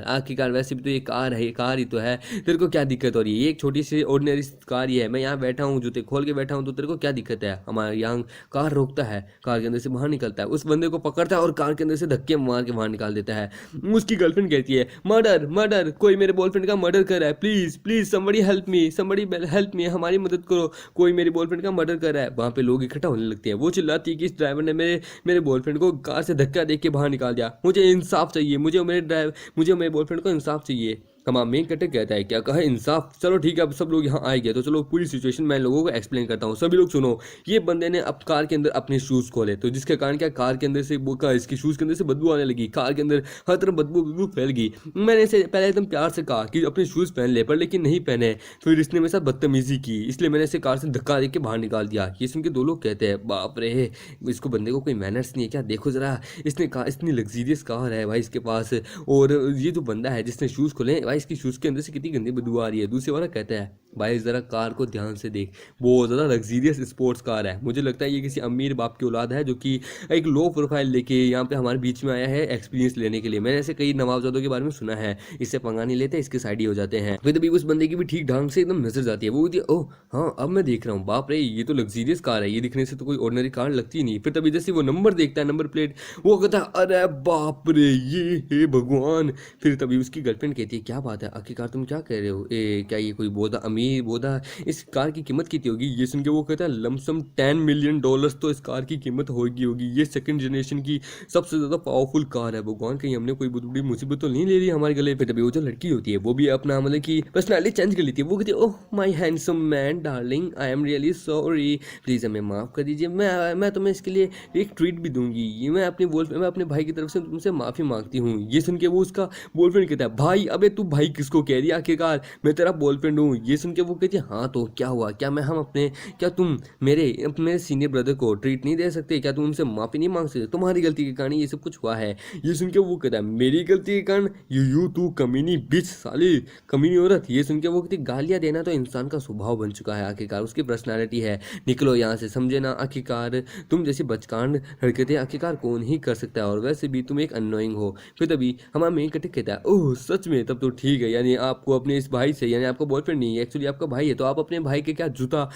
आखिरकार वैसे भी तो ये कार है, कार ही तो है, तेरे को क्या दिक्कत हो रही है, ये एक छोटी सी ऑर्डिनरी कार ही है, मैं यहाँ बैठा हूँ जूते खोल के बैठा हूँ, तो तेरे को क्या दिक्कत है। हमारे यहाँ कार रोकता है, कार के अंदर से बाहर निकलता है, उस बंदे को पकड़ता है और कार के अंदर से धक्के मार के बाहर निकाल देता है। उसकी गर्लफ्रेंड कहती है मर्डर मर्डर, कोई मेरे बॉयफ्रेंड का मर्डर कर रहा है, please please somebody help me, somebody help me, हमारी मदद करो, कोई मेरे बॉयफ्रेंड का मर्डर कर रहा है। वहाँ पे लोग इकट्ठा होने लगते हैं, वो चिल्लाती है कि इस ड्राइवर ने मेरे बॉयफ्रेंड को कार से धक्का दे के बाहर निकाल दिया, मुझे इंसाफ चाहिए, मुझे मेरे बॉयफ्रेंड को इंसाफ चाहिए। हमारा मेन कैरेक्टर कहता है क्या कहा इंसाफ, चलो ठीक है अब सब लोग यहाँ आए गए तो चलो पूरी सिचुएशन मैं लोगों को एक्सप्लेन करता हूँ, सभी लोग सुनो। ये बंदे ने अब कार के अंदर अपने शूज़ खोले, तो जिसके कारण क्या कार के अंदर से इसकी शूज़ के अंदर से बदबू आने लगी, कार के अंदर हर तरफ बदबू फैल गई। मैंने इसे पहले एकदम प्यार से कहा कि अपने शूज़ पहन ले, पर लेकिन नहीं पहने, फिर इसने मेरे साथ बदतमीजी की, इसलिए मैंने इसे कार से धक्का दे के बाहर निकाल दिया। ये सुन के दो लोग कहते हैं बाप रे इसको बंदे को कोई मैनर्स नहीं है क्या, देखो जरा इसने कार इतनी लग्जीरियस कार है भाई इसके पास, और ये जो बंदा है जिसने शूज़ खोले भाई इसकी शूज़ के अंदर कितनी गंदी बदबू आ रही है। दूसरे वाला कहता है भाई जरा कार को ध्यान से देख, बहुत ज़्यादा लग्जीरियस स्पोर्ट्स कार है, मुझे लगता है ये किसी अमीर बाप की औलाद है जो कि एक लो प्रोफाइल लेके यहाँ पे हमारे बीच में आया है एक्सपीरियंस लेने के लिए। मैंने ऐसे कई नवाबजादों के बारे में सुना है, इससे पंगा नहीं लेते, इसके साइड ही हो जाते हैं। फिर तभी उस बंदे की भी ठीक ढंग से एकदम नजर जाती है, वो कहती है ओह हाँ अब मैं देख रहा हूँ, बाप रे ये तो लग्जीरियस कार है, ये दिखने से तो कोई ऑर्डिनरी कार लगती नहीं। फिर तभी जैसे वो नंबर देखता है, नंबर प्लेट, वो कहता है अरे बाप रे ये हे भगवान। फिर तभी उसकी गर्लफ्रेंड कहती है क्या बात है आखिरकार तुम क्या कह रहे हो, क्या ये कोई बोधा अमीर बोधा, इस कार की कीमत कितनी होगी। ये सुन के वो कहता है लमसम $10 मिलियन तो इस कार की कीमत होगी, ये सेकंड जनरेशन की सबसे ज़्यादा पावरफुल कार है, भगवान कहीं हमने कोई बहुत बड़ी मुसीबत तो नहीं ले ली हमारे गले पे। तभी वो जो लड़की होती है वो भी अपना मतलब कि पर्सनैलिटी चेंज कर लेती है, वो कहती है oh my handsome man darling I am really sorry, please हमें माफ़ कर दीजिए, मैं तुम्हें इसके लिए एक ट्रीट भी दूंगी, मैं अपने भाई की तरफ से तुमसे माफ़ी मांगती हूँ। ये सुन के वो उसका बॉयफ्रेंड कहता है भाई अबे तू भाई किसको कह रही है, आखिरकार मैं तेरा बॉयफ्रेंड हूँ। ये सुन के वो कहती है हाँ तो क्या हुआ, क्या तुम मेरे सीनियर ब्रदर को ट्रीट नहीं दे सकते, क्या तुम उनसे माफ़ी नहीं मांग सकते, तुम्हारी गलती के कारण ये सब कुछ हुआ है। ये सुन के वो कहता है मेरी गलती के कारण, यू तू कमीनी बिच साली कमीनी औरत। ये सुन के वो कहती गालियाँ देना तो इंसान का स्वभाव बन चुका है, आखिरकार उसकी पर्सनैलिटी है, निकलो यहाँ से, समझे ना, आखिरकार तुम जैसी बचकान हरकतें आखिरकार कौन ही कर सकता है, और वैसे भी तुम एक अनोइंग हो। फिर तभी हमारा मेन कटिक कहता है ओह सच में, तब तो ठीक है, यानी आपको अपने इस भाई से, यानी आपका बॉयफ्रेंड नहीं है एक्चुअली आपका भाई है, तो आप अपने भाई के क्या जूता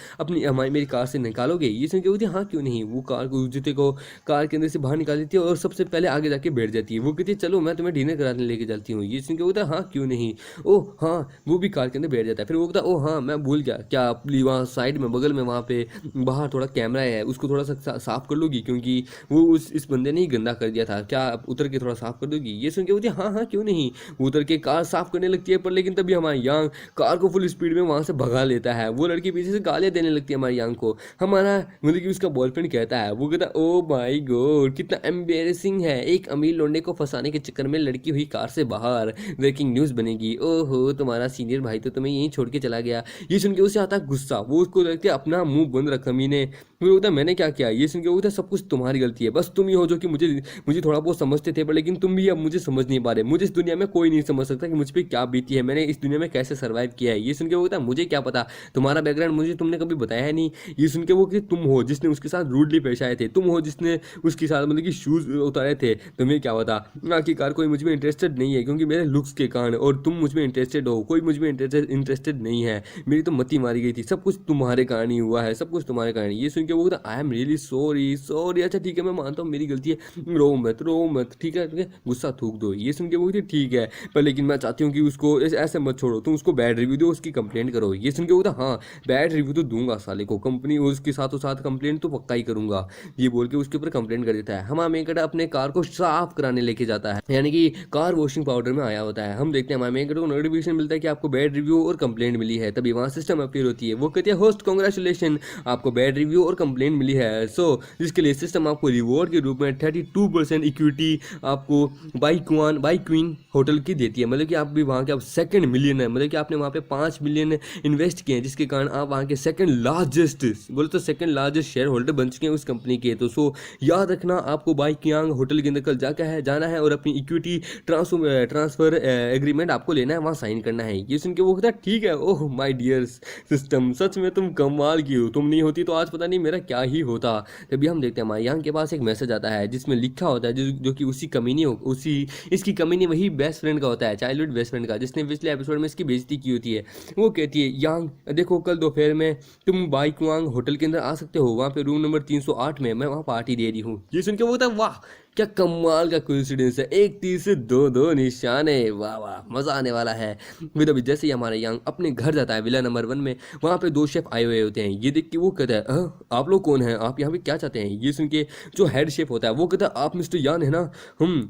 मेरी कार से निकालोगे। ये सुन के बोलती है हाँ क्यों नहीं, वो जूते को कार के अंदर से बाहर निकाल देती है और सबसे पहले आगे जाके बैठ जाती है। वो कहती है चलो मैं तुम्हें डिनर कराने लेके जाती हूँ। ये सुन के बोलता है हाँ क्यों नहीं, ओह हाँ, वो भी कार के अंदर बैठ जाता है। फिर वो कहता है ओह हाँ मैं भूल गया, क्या आप वहाँ साइड में बगल में वहाँ पे बाहर थोड़ा कैमरा है, उसको थोड़ा सा साफ कर लोगी, क्योंकि वो इस बंदे ने ही गंदा कर दिया था, क्या आप उतर के थोड़ा साफ कर दोगी। ये सुन के बोलती है हाँ हाँ क्यों नहीं, वो उतर के कार साफ करने लगती है, पर लेकिन तभी हमारे यहाँ कार को फुल स्पीड में वहाँ से भगा लेता है। वो लड़की पीछे से गालियाँ देने लगती है हमारी यांग को। हमारा मतलब कि उसका बॉयफ्रेंड कहता है, वो कहता है ओ माय गॉड कितना एम्बेरसिंग है, एक अमीर लौंडे को फंसाने के चक्कर में लड़की हुई कार से बाहर, ब्रेकिंग न्यूज़ बनेगी, ओहो तुम्हारा सीनियर भाई तो तुम्हें यहीं छोड़ के चला गया। ये सुन के उसे आता है गुस्सा, वो उसको लगता है अपना मुंह बंद रख कमीने। वो बोलता है मैंने क्या किया, ये सुन के वो बोलता है सब कुछ तुम्हारी गलती है, बस तुम ही हो जो कि मुझे मुझे थोड़ा बहुत समझते थे, पर लेकिन तुम भी अब मुझे समझ नहीं पा रहे। मुझे इस दुनिया में कोई नहीं समझ सकता कि मुझ पर क्या बीती है, मैंने इस दुनिया में कैसे सर्वाइव किया है। ये सुन के वो बोलता है मुझे क्या पता, तुम्हारा बैकग्राउंड मुझे तुमने कभी बताया नहीं। ये सुन के वो कि तुम हो जिसने उसके साथ रूडली पेश आए थे, तुम हो जिसने उसके साथ मतलब कि शूज़ उतारे थे, तुम्हें क्या पता। आखिरकार कोई मुझ में इंटरेस्टेड नहीं है क्योंकि मेरे लुक्स के कारण, और तुम मुझ में इंटरेस्टेड हो, कोई मुझ में इंटरेस्टेड नहीं है। मेरी तो मती मारी गई थी, सब कुछ तुम्हारे कारण ही हुआ है, सब कुछ तुम्हारे कारण। ये सुन के वो कहता आई एम रियली सॉरी सॉरी, अच्छा ठीक है मैं मानता हूँ मेरी गलती है, रो मत ठीक है, गुस्सा थूक दो। ये सुन के वो कहती ठीक है, पर लेकिन मैं चाहती हूँ कि उसको ऐसे मत छोड़ो, तुम उसको बैड रिव्यू दो, उसकी कंप्लेंट करो। ये सुन के वो कहता हाँ बैड रिव्यू तो दूंगा साले को, कंपनी उसके साथों साथ कंप्लेंट तो पक्का ही करूंगा। ये बोल के उसके ऊपर कंप्लेंट कर देता है। हमारा मेकड़ अपने कार को साफ कराने लेके जाता है, यानी कि कार वॉशिंग पाउडर में आया होता है। हम देखते हैं हमारे मेकड़ को नोटिफिकेशन मिलता है कि आपको बैड रिव्यू और कंप्लेंट मिली है। तभी वहाँ सिस्टम अपीयर होती है, वो कहती है होस्ट कांग्रेचुलेशन, आपको बैड रिव्यू और कंप्लेंट मिली है। सो जिसके लिए सिस्टम आपको रिवॉर्ड के रूप में 32% इक्विटी आपको बाई क्वीन होटल की देती है। मतलब कि आप भी वहाँ के आप सेकंड मिलियन है, मतलब कि आपने वहाँ पे 5 मिलियन इन्वेस्ट किए हैं, जिसके कारण आप वहाँ के सेकंड लार्जेस्ट बोले तो सेकंड लार्जेस्ट शेयर होल्डर बन चुके हैं उस कंपनी के। तो सो याद रखना आपको बाई क्यांग होटल के अंदर कल जाना है और अपनी इक्विटी ट्रांसफर एग्रीमेंट आपको लेना है, वहाँ साइन करना है। ये सुन के वो कहता है ठीक है, ओह माय डियर सिस्टम, सच में तुम कमाल की हो, तुम नहीं होती तो आज पता नहीं मेरा क्या ही होता। तभी हम देखते हैं हमारे यहाँ के पास एक मैसेज आता है जिसमें लिखा होता है जो कि उसी कमीनी उसी इसकी कमीनी वही बेस्ट फ्रेंड का होता है, चाइल्डहुड बेस्ट फ्रेंड का, जिसने पिछले एपिसोड में इसकी बेइज्जती की होती है। वो कहती है यांग देखो कल दोपहर में तुम बाई क्वांग होटल के अंदर आ सकते हो, वहाँ पे रूम नंबर 308 में मैं वहाँ पार्टी दे रही हूँ। ये सुन के वो कहता है वाह क्या कमाल का कोइंसिडेंस है, एक तीर से दो निशाने, वाह वाह मजा आने वाला है। फिर अभी जैसे ही हमारा यांग अपने घर जाता है विला नंबर 1 में, वहाँ पे 2 शेफ आए हुए होते हैं। ये देख के वो कहता है आप लोग कौन हैं, आप यहाँ पे क्या चाहते हैं। ये सुन के जो हेड शेफ होता है वो कहता है आप मिस्टर यान है ना,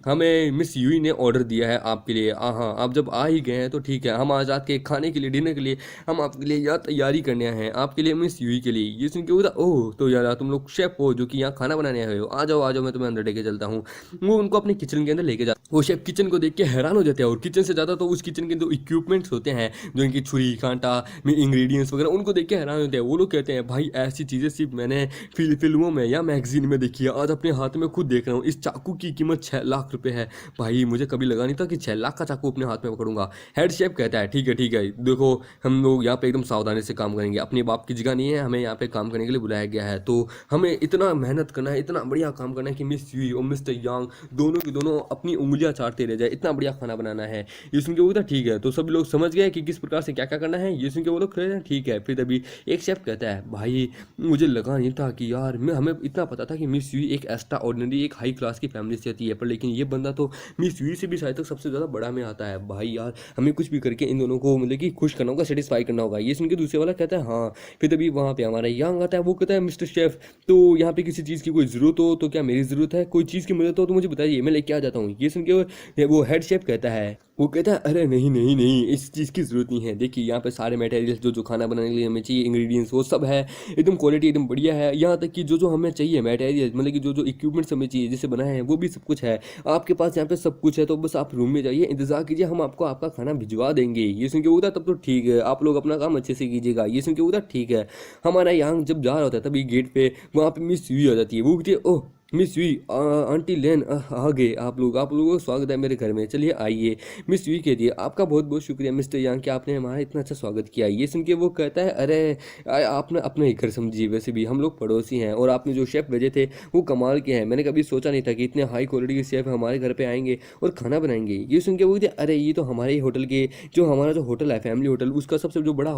हमें मिस यूई ने ऑर्डर दिया है आपके लिए। हाँ आप जब आ ही गए हैं तो ठीक है, हम आज रात के खाने के लिए डिनर के लिए हम आपके लिए यहाँ तैयारी करने आए हैं, आपके लिए मिस यूई के लिए। ये सुन के बोला ओह तो यार तुम लोग शेफ हो जो कि यहाँ खाना बनाने आए हो, आ जाओ मैं तुम्हें अंदर लेके चलता हूँ। वो उनको अपने किचन के अंदर लेके जाता है। वो शेफ किचन को देख के हैरान हो जाते हैं, और किचन से ज़्यादा तो उस किचन के जो इक्विपमेंट्स होते हैं, जो इनकी छुरी कांटा में इंग्रेडिएंट्स वगैरह, उनको देख के हैरान होते हैं। वो लोग कहते हैं भाई ऐसी चीज़ें सिर्फ मैंने फिल्मों में या मैगजीन में देखी है, आज अपने हाथ में खुद देख रहा हूँ। इस चाकू की कीमत 6 लाख रुपए है। भाई मुझे कभी लगा नहीं था कि 6 लाख का चाकू अपने हाथ में पकड़ूंगा। हेड शेफ कहता है ठीक है देखो हम लोग यहाँ पे एकदम सावधानी से काम करेंगे, अपने बाप की जगह नहीं है, हमें यहाँ पे काम करने के लिए बुलाया गया है, तो हमें इतना मेहनत करना है, इतना बढ़िया काम करना है कि मिस यूई और मिस्टर यांग दोनों की दोनों अपनी उंगलियां चाटते रह जाए, इतना बढ़िया खाना बनाना है। ये सुन के वो कहता ठीक है, तो सभी लोग समझ गए कि किस प्रकार से क्या क्या करना है। ये सुन के वो लोग कहते हैं ठीक है। फिर अभी एक शेफ कहता है भाई मुझे लगा नहीं था कि यार हमें इतना पता था कि मिस यूई एक एक्स्ट्रा ऑर्डिनरी एक हाई क्लास की फैमिली से आती है, पर लेकिन ये बंदा तो मिस यूई से भी शायद तक सबसे ज़्यादा बड़ा में आता है। भाई यार हमें कुछ भी करके इन दोनों को मतलब कि खुश करना होगा, सेटिस्फाई करना होगा। ये सुन के दूसरे वाला कहता है हाँ। फिर तभी वहाँ पे हमारा यांग आता है, वो कहता है मिस्टर शेफ तो यहाँ पे किसी चीज़ की कोई ज़रूरत हो तो क्या मेरी ज़रूरत है, कोई चीज़ की मदद हो तो मुझे बताइए, मैं लेके आ जाता हूँ। ये सुन के वो हेड शेफ कहता है, वो कहता है अरे नहीं इस चीज़ की ज़रूरत नहीं है, देखिए यहाँ पे सारे मटेरियल्स जो खाना बनाने के लिए हमें चाहिए, इंग्रेडिएंट्स वो सब है, एकदम क्वालिटी एकदम बढ़िया है। यहाँ तक कि जो हमें चाहिए मटेरियल्स मतलब कि जो इक्विपमेंट्स हमें चाहिए जिसे बनाए हैं वो भी सब कुछ है आपके पास, यहाँ पे सब कुछ है, तो बस आप रूम में जाइए, इंतजार कीजिए, हम आपको आपका खाना भिजवा देंगे। ये सुन के वो था तब तो ठीक है, आप लोग अपना काम अच्छे से कीजिएगा। ये सुन के वो था ठीक है। हमारा यहाँ जब जा रहा होता है तभी गेट पे वहाँ पे मिस यूई आ जाती है। वो कहती है ओह मिस यूई आंटी लेन आ गए आप लोगों का स्वागत है मेरे घर में, चलिए आइए। मिस यूई कहती है आपका बहुत बहुत शुक्रिया मिस्टर यांग कि आपने हमारा इतना अच्छा स्वागत किया। ये सुन के वो कहता है अरे आपने अपना ही घर समझिए, वैसे भी हम लोग पड़ोसी हैं, और आपने जो शेफ़ भेजे थे वो कमाल के हैं, मैंने कभी सोचा नहीं था कि इतने हाई क्वालिटी के शेफ़ हमारे घर पर आएंगे और खाना बनाएंगे। ये सुन के वो कहते अरे ये तो हमारे ही होटल के जो हमारा जो होटल है फैमिली होटल, उसका सबसे जो बड़ा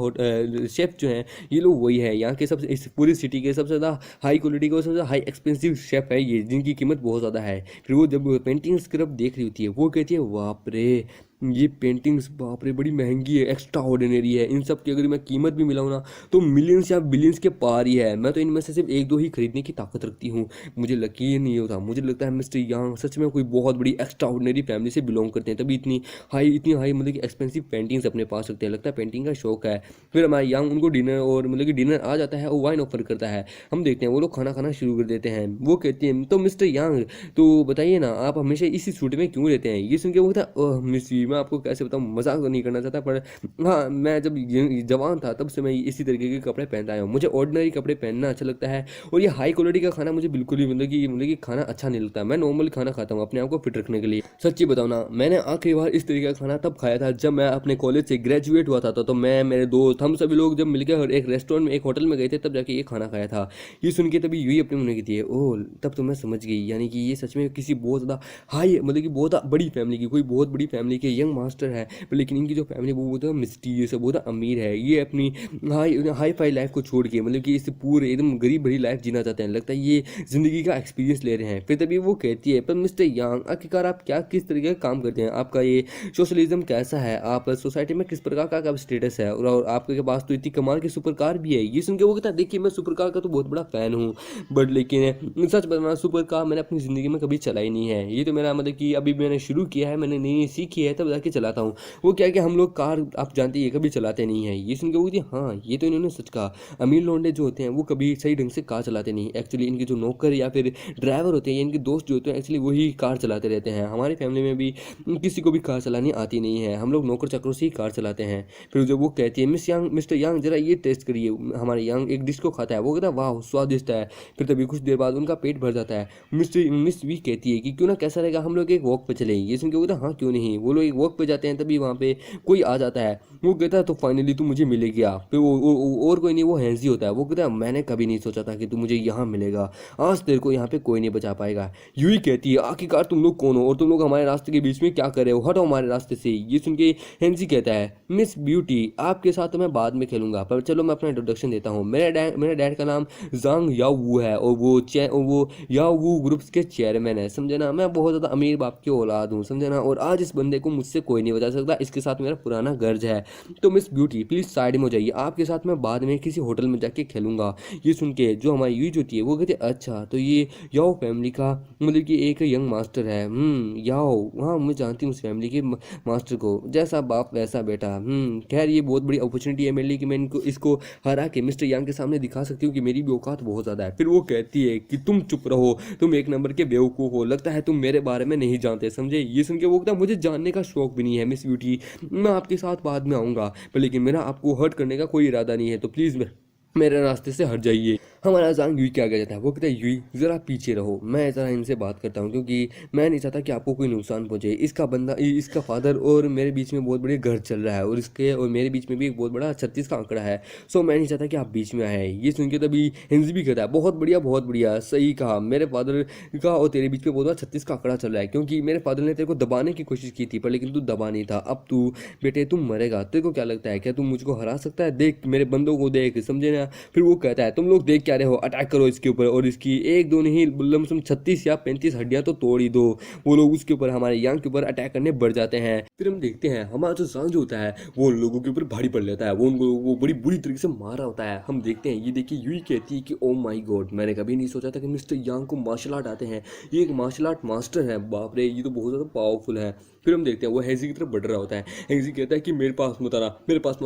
शेफ़ जो है ये लोग वही है, यहाँ के सबसे इस पूरी सिटी के सबसे ज़्यादा हाई क्वालिटी का सबसे हाई एक्सपेंसिव शेफ़ है ये, जिनकी कीमत बहुत ज़्यादा है। फिर वो जब पेंटिंग स्क्रब देख रही होती है वो कहती है बाप रे ये पेंटिंग्स बाप रे बड़ी महंगी है, एक्स्ट्रा ऑर्डिनरी है। इन सब की अगर मैं कीमत भी मिलाऊँ ना तो मिलियंस या बिलियंस के पार ही है। मैं तो इनमें से सिर्फ एक दो ही खरीदने की ताकत रखती हूँ। मुझे यकीन नहीं होता, मुझे लगता है मिस्टर यांग सच में कोई बहुत बड़ी एक्स्ट्रा ऑर्डिनरी फैमिली से बिलोंग करते हैं, तभी इतनी हाई मतलब कि एक्सपेंसिव पेंटिंग्स अपने पास रखते हैं। लगता है पेंटिंग का शौक है। फिर हमारा यांग उनको डिनर और मतलब कि डिनर आ जाता है और वाइन ऑफर करता है। हम देखते हैं वो लोग खाना खाना शुरू कर देते हैं। वो कहती हैं तो मिस्टर यांग तो बताइए ना आप हमेशा इसी सूट में क्यों रहते हैं। ये सुन के वो था ओह मिस वी, मैं आपको कैसे बताऊँ, मजाक तो नहीं करना चाहता पर हाँ मैं जब जवान था तब से मैं इसी तरीके के कपड़े पहनता आया हूँ। मुझे ऑर्डिनरी कपड़े पहनना अच्छा लगता है और ये हाई क्वालिटी का खाना मुझे बिल्कुल भी मतलब कि खाना अच्छा नहीं लगता। मैं नॉर्मल खाना खाता हूँ अपने आप को फिट रखने के लिए। सच्ची बताऊँ ना, मैंने आखिरी बार इस तरीके का खाना तब खाया था जब मैं अपने कॉलेज से ग्रेजुएट हुआ था। तो मैं मेरे दोस्त हम सभी लोग जब मिलकर और एक रेस्टोरेंट में एक होटल में गए थे तब जाके ये खाना खाया था। ये सुन के तभी यूं ही अपने मुंह की थी ओह तब तो मैं समझ गई, यानी कि ये सच में किसी बहुत ज़्यादा हाई मतलब कि बहुत बड़ी फैमिली की, कोई बहुत बड़ी फैमिली के यंग मास्टर है। लेकिन इनकी जो फैमिली वो बहुत मिस्टीरियस है, बहुत अमीर है। ये अपनी हाई हाई फाई लाइफ को छोड़ के मतलब कि इस पूरे एकदम गरीब भरी लाइफ जीना चाहते हैं। लगता है ये ज़िंदगी का एक्सपीरियंस ले रहे हैं। फिर तभी वो कहती है पर मिस्टर यांग आखिरकार आप क्या किस तरीके का काम करते हैं, आपका ये सोशलिज्म कैसा है, आप सोसाइटी में किस प्रकार का स्टेटस है और आपके पास तो इतनी कमाल की सुपर कार भी है। ये सुन के वो कहता है देखिए मैं सुपर कार का तो बहुत बड़ा फ़ैन हूँ बट लेकिन सच बताना सुपर कार मैंने अपनी ज़िंदगी में कभी चलाई नहीं है। ये तो मेरा मतलब कि अभी मैंने शुरू किया है, मैंने नई नई सीखी है तब जाके चलाता हूँ। वो क्या है कि हम लोग कार आप जानते हैं कभी चलाते नहीं हैं। ये सुन के वो थी हाँ ये तो इन्होंने सच कहा। अमीर लौंडे जो होते हैं वो कभी सही ढंग से कार चलाते नहीं। एक्चुअली इनके जो नौकर या फिर ड्राइवर होते हैं या इनके दोस्त जो होते हैं एक्चुअली वही कार चलाते रहते हैं। हमारी फैमिली में भी किसी को भी कार चलानी आती नहीं है, हम लोग नौकर चाकरों से ही कार चलाते हैं। फिर जब वो कहती है मिस्टर यांग जरा ये टेस्ट करिए, हमारे यांग एक डिश को खाता है, वो कहता है वाह स्वादिष्ट है। फिर तभी कुछ देर बाद उनका पेट भर जाता है। मिस वी कहती है कि क्यों ना कैसा रहेगा हम लोग एक वॉक पे चले। ये सुन के वो कहता हाँ क्यों नहीं। वो लोग एक वॉक पे जाते हैं तभी वहाँ पे कोई आ जाता है। वो कहता है तो फाइनली तू मुझे मिले गया। फिर और कोई नहीं वो हैंसी होता है। वो कहता है मैंने कभी नहीं सोचा था कि तू मुझे यहाँ मिलेगा, आज तेरे को यहाँ पे कोई नहीं बचा पाएगा। यूं ही कहती है आखिरकार तुम लोग कौन हो और तुम लोग हमारे रास्ते के बीच में क्या कर रहे हो, हटो हमारे रास्ते से। ये सुन के हैंसी कहता है मिस ब्यूटी आपके साथ तो मैं बाद में खेलूंगा पर चलो मैं अपना इंट्रोडक्शन देता हूँ। मेरे डैड का नाम जांग याओ वू है और वो याओ वू ग्रुप्स के चेयरमैन है, समझे ना। मैं बहुत ज़्यादा अमीर बाप की औलाद हूँ, समझे ना। और आज इस बंदे को मुझसे कोई नहीं बचा सकता, इसके साथ मेरा पुराना गर्ज है। तो मिस ब्यूटी प्लीज़ साइड में हो जाइए, आपके साथ मैं बाद में किसी होटल में जाके खेलूंगा। ये सुन के जो हमारी यूज होती है वो कहती है अच्छा तो ये याओ फैमिली का मतलब कि एक यंग मास्टर है। याओ हाँ मैं जानती हूँ उस फैमिली के मास्टर को, जैसा बाप वैसा बेटा। खैर ये बहुत बड़ी अपॉर्चुनिटी है मेरे लिए कि मैं इसको हरा के मिस्टर यांग के सामने दिखा सकती हूँ कि मेरी भी औकात बहुत ज़्यादा है। फिर वो कहती है कि तुम चुप रहो, तुम एक नंबर के बेवकूफ़ हो, लगता है तुम मेरे बारे में नहीं जानते, समझे। ये सुन के वो कहता मुझे जानने का शौक भी नहीं है मिस ब्यूटी, मैं आपके साथ बाद में आऊँगा पर लेकिन मेरा आपको हर्ट करने का कोई इरादा नहीं है, तो प्लीज़ मेरे रास्ते से हट जाइए। हमारा जांग यूई क्या कह जाता है, वो कहता है यूई ज़रा पीछे रहो, मैं ज़रा इनसे बात करता हूँ क्योंकि मैं नहीं चाहता कि आपको कोई नुकसान पहुँचे। इसका फादर और मेरे बीच में बहुत बड़ी घर चल रहा है और इसके और मेरे बीच में भी एक बहुत बड़ा 36 का आंकड़ा है। सो मैं नहीं चाहता कि आप बीच में आए। ये सुन के तभी हिंस भी कहता है बहुत बढ़िया सही कहा, मेरे फादर का और तेरे बीच में बहुत बड़ा 36 का आंकड़ा चल रहा है क्योंकि मेरे फादर ने तेरे को दबाने की कोशिश की थी पर लेकिन तू दबा नहीं था। अब तू बेटे तुम मरेगा, तेरे को क्या लगता है क्या तू मुझको हरा सकता है, देख मेरे बंदों को देख, समझे ना। फिर वो कहता है तुम लोग देख क्या रहे हो, अटैक करो इसके ऊपर और इसकी एक दो नहीं लमसम 36 या 35 हड्डियां तो तोड़ ही दो। वो लोग उसके ऊपर हमारे यांग के ऊपर अटैक करने बढ़ जाते हैं। फिर हम देखते हैं हमारा जो सांग जो होता है वो उन लोगों के ऊपर भारी पड़ लेता है, वो बड़ी बुरी तरीके से मार रहा होता है। हम देखते हैं ये देखिए यूई कहती है कि ओ माई गॉड मैंने कभी नहीं सोचा था कि मिस्टर यांग को मार्शल आर्ट आते हैं, ये एक मार्शल आर्ट मास्टर है, बाप रे ये तो बहुत ज़्यादा पावरफुल है। फिर हम देखते हैं वो हैजी की तरफ बढ़ रहा होता है। हैजी कहता है कि मेरे पास मत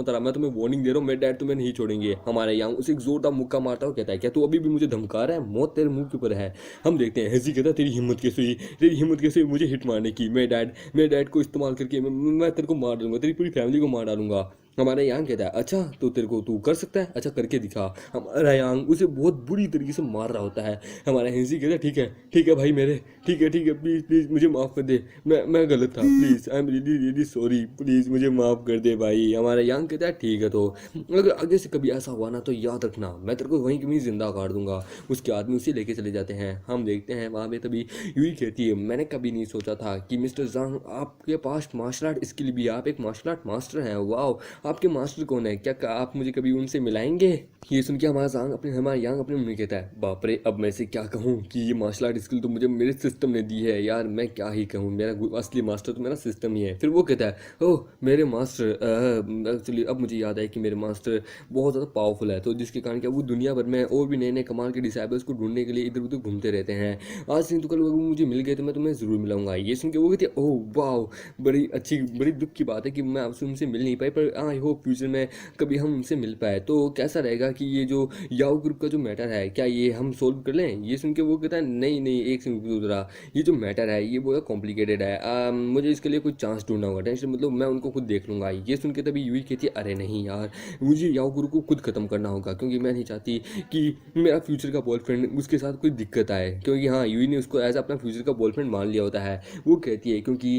आना, मैं तुम्हें वार्निंग दे रहा हूँ, मेरे डैड तुम्हें नहीं छोड़ेंगे। हमारे यांग उसे एक जोरदार मुक्का मारता हुआ कहता है क्या तू अभी भी मुझे धमका रहा है, मौत तेरे मुंह के ऊपर है। हम देखते हैं हैजी कहता है तेरी हिम्मत कैसे हुई मुझे हिट मारने की, मेरे डैड को इस्तेमाल करके मैं तेरे को मार दूंगा, तेरी पूरी फैमिली को मार डालूंगा। हमारा यांग कहता है अच्छा तो तेरे को तू कर सकता है, अच्छा करके दिखा। हमारा यांग उसे बहुत बुरी तरीके से मार रहा होता है। हमारा हिंसी कहता है ठीक है भाई मेरे ठीक है प्लीज़ मुझे माफ़ कर दे, मैं गलत था, please I am really sorry, please मुझे माफ़ कर दे भाई। हमारा यांग कहता है ठीक है तो अगर आगे से कभी ऐसा हुआ ना तो याद रखना मैं तेरे को वहीं कहीं जिंदा काट दूंगा। उसके आदमी उसे लेके चले जाते हैं। हम देखते हैं वहाँ पे तभी यूई कहती है मैंने कभी नहीं सोचा था कि मिस्टर जांग आपके पास मार्शल आर्ट स्किल भी है, आप एक मार्शल आर्ट मास्टर हैं, वाह आपके मास्टर कौन है, क्या आप मुझे कभी उनसे मिलाएंगे? ये सुन के हमारा यांग अपने मुंह में कहता है, बाप रे, अब मैं से क्या कहूँ कि ये मार्शल आर्ट स्किल तो मुझे मेरे सिस्टम ने दी है यार, मैं क्या ही कहूँ, मेरा असली मास्टर तो मेरा सिस्टम ही है। फिर वो कहता है, ओह मेरे मास्टर, एक्चुअली अब मुझे याद है कि मेरे मास्टर बहुत ज़्यादा पावरफुल है, तो जिसके कारण क्या वो दुनिया भर में और भी नए नए कमाल के डिसाइबल्स को ढूंढने के लिए इधर उधर घूमते रहते हैं। आज से तो कल वो मुझे मिल गए तो मैं तुम्हें ज़रूर मिलाऊंगा। ये सुन के वो कहती है, ओह वाह, बड़ी अच्छी, बड़ी दुख की बात है कि मैं आपसे उनसे मिल नहीं पाई, पर आई होप फ्यूचर में कभी हम उनसे मिल पाए। तो कैसा रहेगा कि ये जो याओ ग्रुप का जो मैटर है, क्या ये हम सोल्व कर लें? ये सुन के वो कहता है, नहीं नहीं, एक से दूसरा, ये जो मैटर है ये बहुत कॉम्प्लिकेटेड है, मुझे इसके लिए कुछ चांस ढूंढना होगा, टेंशन मतलब मैं उनको खुद देख लूँगा। ये सुन के तभी यूई कहती है, अरे नहीं यार, मुझे याओ ग्रुप को खुद ख़त्म करना होगा, क्योंकि मैं नहीं चाहती कि मेरा फ्यूचर का बॉयफ्रेंड उसके साथ कोई दिक्कत आए, क्योंकि हाँ यूई ने उसको एज अपना फ्यूचर का बॉयफ्रेंड मान लिया होता है। वो कहती है क्योंकि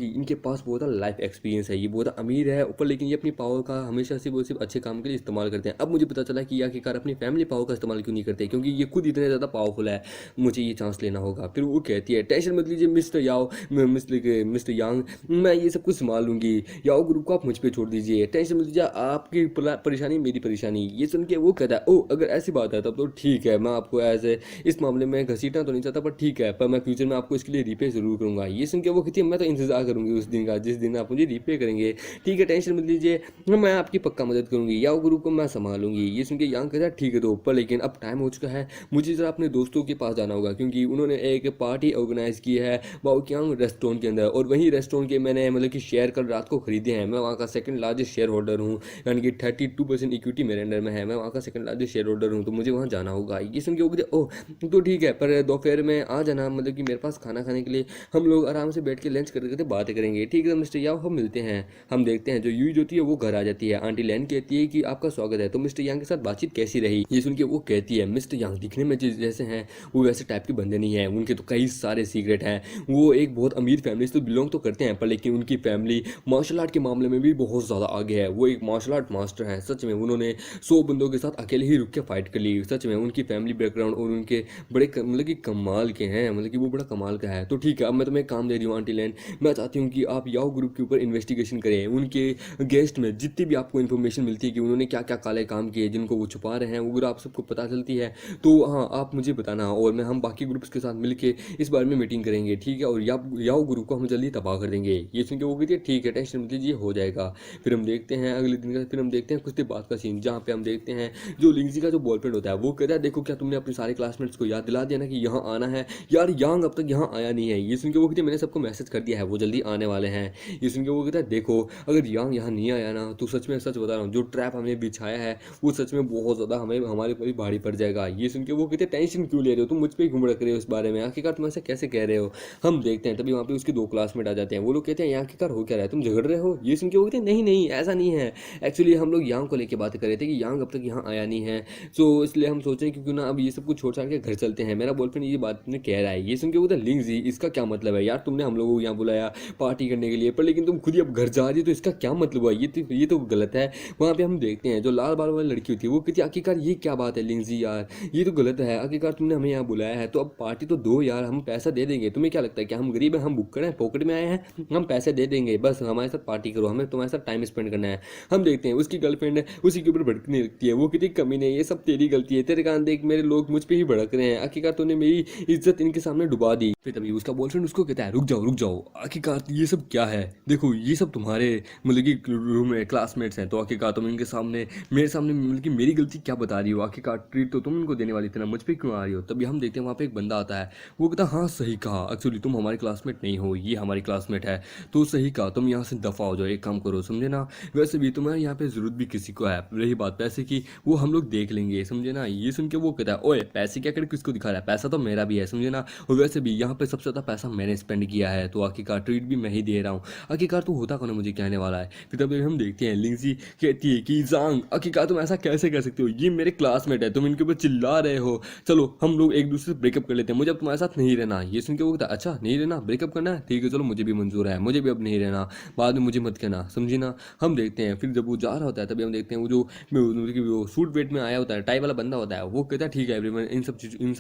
इनके पास बहुत लाइफ एक्सपीरियंस है, ये बहुत अमीर है ऊपर, लेकिन ये अपनी पावर का हमेशा से वो सिर्फ अच्छे काम के लिए इस्तेमाल करते हैं। अब मुझे पता चला कि ये आखिरकार अपनी फैमिली पावर का इस्तेमाल क्यों नहीं करते, क्योंकि ये खुद इतने ज़्यादा पावरफुल है, मुझे ये चांस लेना होगा। फिर वो कहती है, टेंशन मत लीजिए मिस्टर याओ, मिस्टर यांग, मैं ये सब कुछ संभाल लूंगी, याओ ग्रुप को आप मुझ पर छोड़ दीजिए, टेंशन मत लीजिए, आपकी परेशानी मेरी परेशानी। ये सुन के वो कहता है, ओ अगर ऐसी बात है तब तो ठीक है, मैं आपको ऐसे इस मामले में घसीटना तो नहीं चाहता, पर ठीक है, पर मैं फ्यूचर में आपको इसके लिए रीपे जरूर करूंगा। ये सुन के वो कहती है, मैं तो इंतजार करूंगी उस दिन का जिस दिन आप मुझे रीपे करेंगे, ठीक है टेंशन मत लीजिए, मैं आपकी पक्का मदद करूंगी, याओ ग्रुप को मैं संभालूंगी। ये सुन के यांग कहता है, ठीक है तो ऊपर, लेकिन अब टाइम हो चुका है, मुझे जरा अपने दोस्तों के पास जाना होगा, क्योंकि उन्होंने एक पार्टी ऑर्गेनाइज की है बाओक्यांग रेस्टोरेंट के अंदर, और वही रेस्टोरेंट के मैंने मतलब कि शेयर कल रात को खरीदे हैं, मैं वहाँ का सेकंड लार्जेस्ट शेयर होल्डर हूँ, यानी कि 32% इक्विटी मेरे अंडर में है, मैं वहाँ का सेकंड लार्जेस्ट शेयर होल्डर हूँ, तो मुझे वहाँ जाना होगा। ये सुन के वो कहते, ओह तो ठीक है, पर दोपहर में आ जाना, मतलब कि मेरे पास खाना खाने के लिए, हम लोग आराम से बैठ के लंच करते करते बातें करेंगे, ठीक है मिस्टर याओ, हम मिलते हैं। हम देखते हैं जो यूज होती है वो घर आ जाती है, आंटी लैन कहती है कि आपका स्वागत है, तो मिस्टर यांग के साथ बातचीत कैसी रही? ये सुन के वो कहती है, मिस्टर यांग दिखने में जैसे हैं वो वैसे टाइप के बंदे नहीं है, उनके तो कई सारे सीक्रेट हैं, वो एक बहुत अमीर फैमिली से तो बिलोंग तो करते हैं, पर लेकिन उनकी फैमिली मार्शल आर्ट के मामले में भी बहुत ज़्यादा आगे है, वो एक मार्शल आर्ट मास्टर है, सच में उन्होंने 100 बंदों के साथ अकेले ही रुक के फाइट कर ली। सच में उनकी फैमिली बैकग्राउंड और उनके बड़े मतलब कि कमाल के हैं, मतलब कि वो बड़ा कमाल का है। तो ठीक है, अब मैं तुम्हें काम दे रही हूँ आंटी लैन, मैं चाहती हूँ कि आप याओ ग्रुप के ऊपर इन्वेस्टिगेशन करें, उनके गेस्ट में जितनी भी आपको इन्फॉर्मेशन मिलती है कि उन्होंने क्या क्या काले काम किए जिनको वो छुपा रहे हैं, वो अगर आप सबको पता चलती है तो हाँ आप मुझे बताना, और मैं हम बाकी ग्रुप्स के साथ मिलकर इस बारे में मीटिंग करेंगे, ठीक है, और याओ ग्रुप को हम जल्दी तबाह कर देंगे। ये सुन के वो कहती है, ठीक है टेंशन मत लीजिए, हो जाएगा। फिर हम देखते हैं अगले दिन का, फिर हम देखते हैं कुछ देर बाद का सीन, जहाँ पे हम देखते हैं जो लिंगजी का जो बॉयफ्रेंड होता है वो कहता है, देखो क्या तुमने अपने सारे क्लासमेट्स को याद दिला दिया ना कि यहाँ आना है, यार यांग अब तक यहाँ आया नहीं है। ये सुन के वो कहते हैं, मैंने सबको मैसेज कर दिया है, वो जल्दी आने वाले हैं। ये सुन के वो कहता है, देखो अगर यांग यहाँ नहीं आया ना तो सच में सच बता रहा हूँ, जो ट्रैप हमने बिछाया है वो सच में बहुत ज़्यादा हमें हमारे ऊपर ही भारी पड़ जाएगा। ये सुन के वो कहते हैं, टेंशन क्यों ले रहे हो, तुम मुझ पर ही घुमड़ रहे हो इस बारे में, आखिरकार तुम ऐसा कैसे कह रहे हो? हम देखते हैं तभी वहाँ पे उसके 2 क्लासमेट आ जाते हैं, वो लोग कहते हैं, यहाँ आखिरकार हो क्या रहा है, तुम झगड़ रहे हो? ये सुन के वो कहते हैं, नहीं नहीं ऐसा नहीं है, एक्चुअली हम लोग यांग को लेकर बात कर रहे थे कि यांग अब तक यहाँ आया नहीं है, तो इसलिए हम सोच रहे हैं क्योंकि ना अब ये सब कुछ छोड़ छाड़ के घर चलते हैं, मेरा बॉयफ्रेंड ये बात ने कह रहा है। ये सुन के वो कहता है, लिंगजी इसका क्या मतलब है यार, तुमने हम लोगों को यहाँ बुलाया पार्टी करने के लिए, पर लेकिन तुम खुद ही अब घर जा रही हो, तो इसका क्या मतलब हुआ? ये तो गलत है। वहाँ पे हम देखते हैं जो लाल बाल वाली लड़की होती है वो कहती है, आखिरकार ये क्या बात है लिंगजी यार, ये तो गलत है, आखिरकार तुमने हमें यहाँ बुलाया है तो अब पार्टी तो दो यार, हम पैसा दे देंगे, तुम्हें क्या लगता है कि हम गरीब हैं, हम बुक्कड़ हैं, पॉकेट में आए हैं, हम पैसे दे देंगे, बस हमारे साथ पार्टी करो, हमें तुम्हारे साथ टाइम स्पेंड करना है। हम देखते हैं उसकी गर्लफ्रेंड उसी के ऊपर भड़कने लगती है, वो कितनी कमी नहीं, ये सब तेरी गलती है, तेरे कारण देख मेरे लोग मुझ पर ही भड़क रहे हैं, आखिरकार तूने मेरी इज्जत इनके सामने डुबा दी। फिर तभी उसका बॉयफ्रेंड उसको कहता है, रुक जाओ, आखिरकार ये सब क्या है, देखो ये सब तुम्हारे मतलब कि रूम में क्लासमेट्स हैं, तो आखिरकार तुम इनके सामने मेरे सामने मतलब कि मेरी गलती क्या बता रही हो, आखिरकार ट्रीट तो तुम इनको देने वाली थी ना, मुझ पर क्यों आ रही हो? तभी हम देखते हैं वहाँ पे एक बंदा आता है, वो कहता है, हाँ सही कहा, एक्चुअली तुम हमारे क्लासमेट नहीं हो, ये हमारी क्लासमेट है, तो सही कहा, तुम यहाँ से दफ़ा हो जाओ, एक काम करो, समझे ना, वैसे भी तुम्हारे यहाँ पे ज़रूरत भी किसी को है, रही बात पैसे की वो हम लोग देख लेंगे, समझे ना। ये सुन के वो कहता है, ओए पैसे क्या कर किसको दिखा रहा है, पैसा तो मेरा भी है, समझे ना, और वैसे भी यहाँ पे सबसे ज़्यादा पैसा मैंने स्पेंड किया है, तो आखिरकार ट्रीट भी मैं ही दे रहा हूँ, आखिरकार तो होता कौन है मुझे कहने वाला है। फिर तब हम देखते हैं लिंगजी कहती है कि जांग आखिरकार तुम ऐसा कैसे कर सकते हो, ये मेरे क्लासमेट है, तुम इनके ऊपर चिल्ला रहे हो, चलो हम लोग एक दूसरे से ब्रेकअप कर लेते हैं, मुझे अब तुम्हारे साथ नहीं रहना। ये सुन के वो कहता है, अच्छा नहीं रहना, ब्रेकअप करना है, ठीक है चलो मुझे भी मंजूर है, मुझे भी अब नहीं रहना, बाद में मुझे मत कहना, समझी ना। हम देखते हैं फिर जब वो जा रहा होता है तभी हम देखते हैं वो जो सूट वेट में आया होता है, टाई वाला बंदा होता है, वो कहता है ठीक है एवरीवन इन सब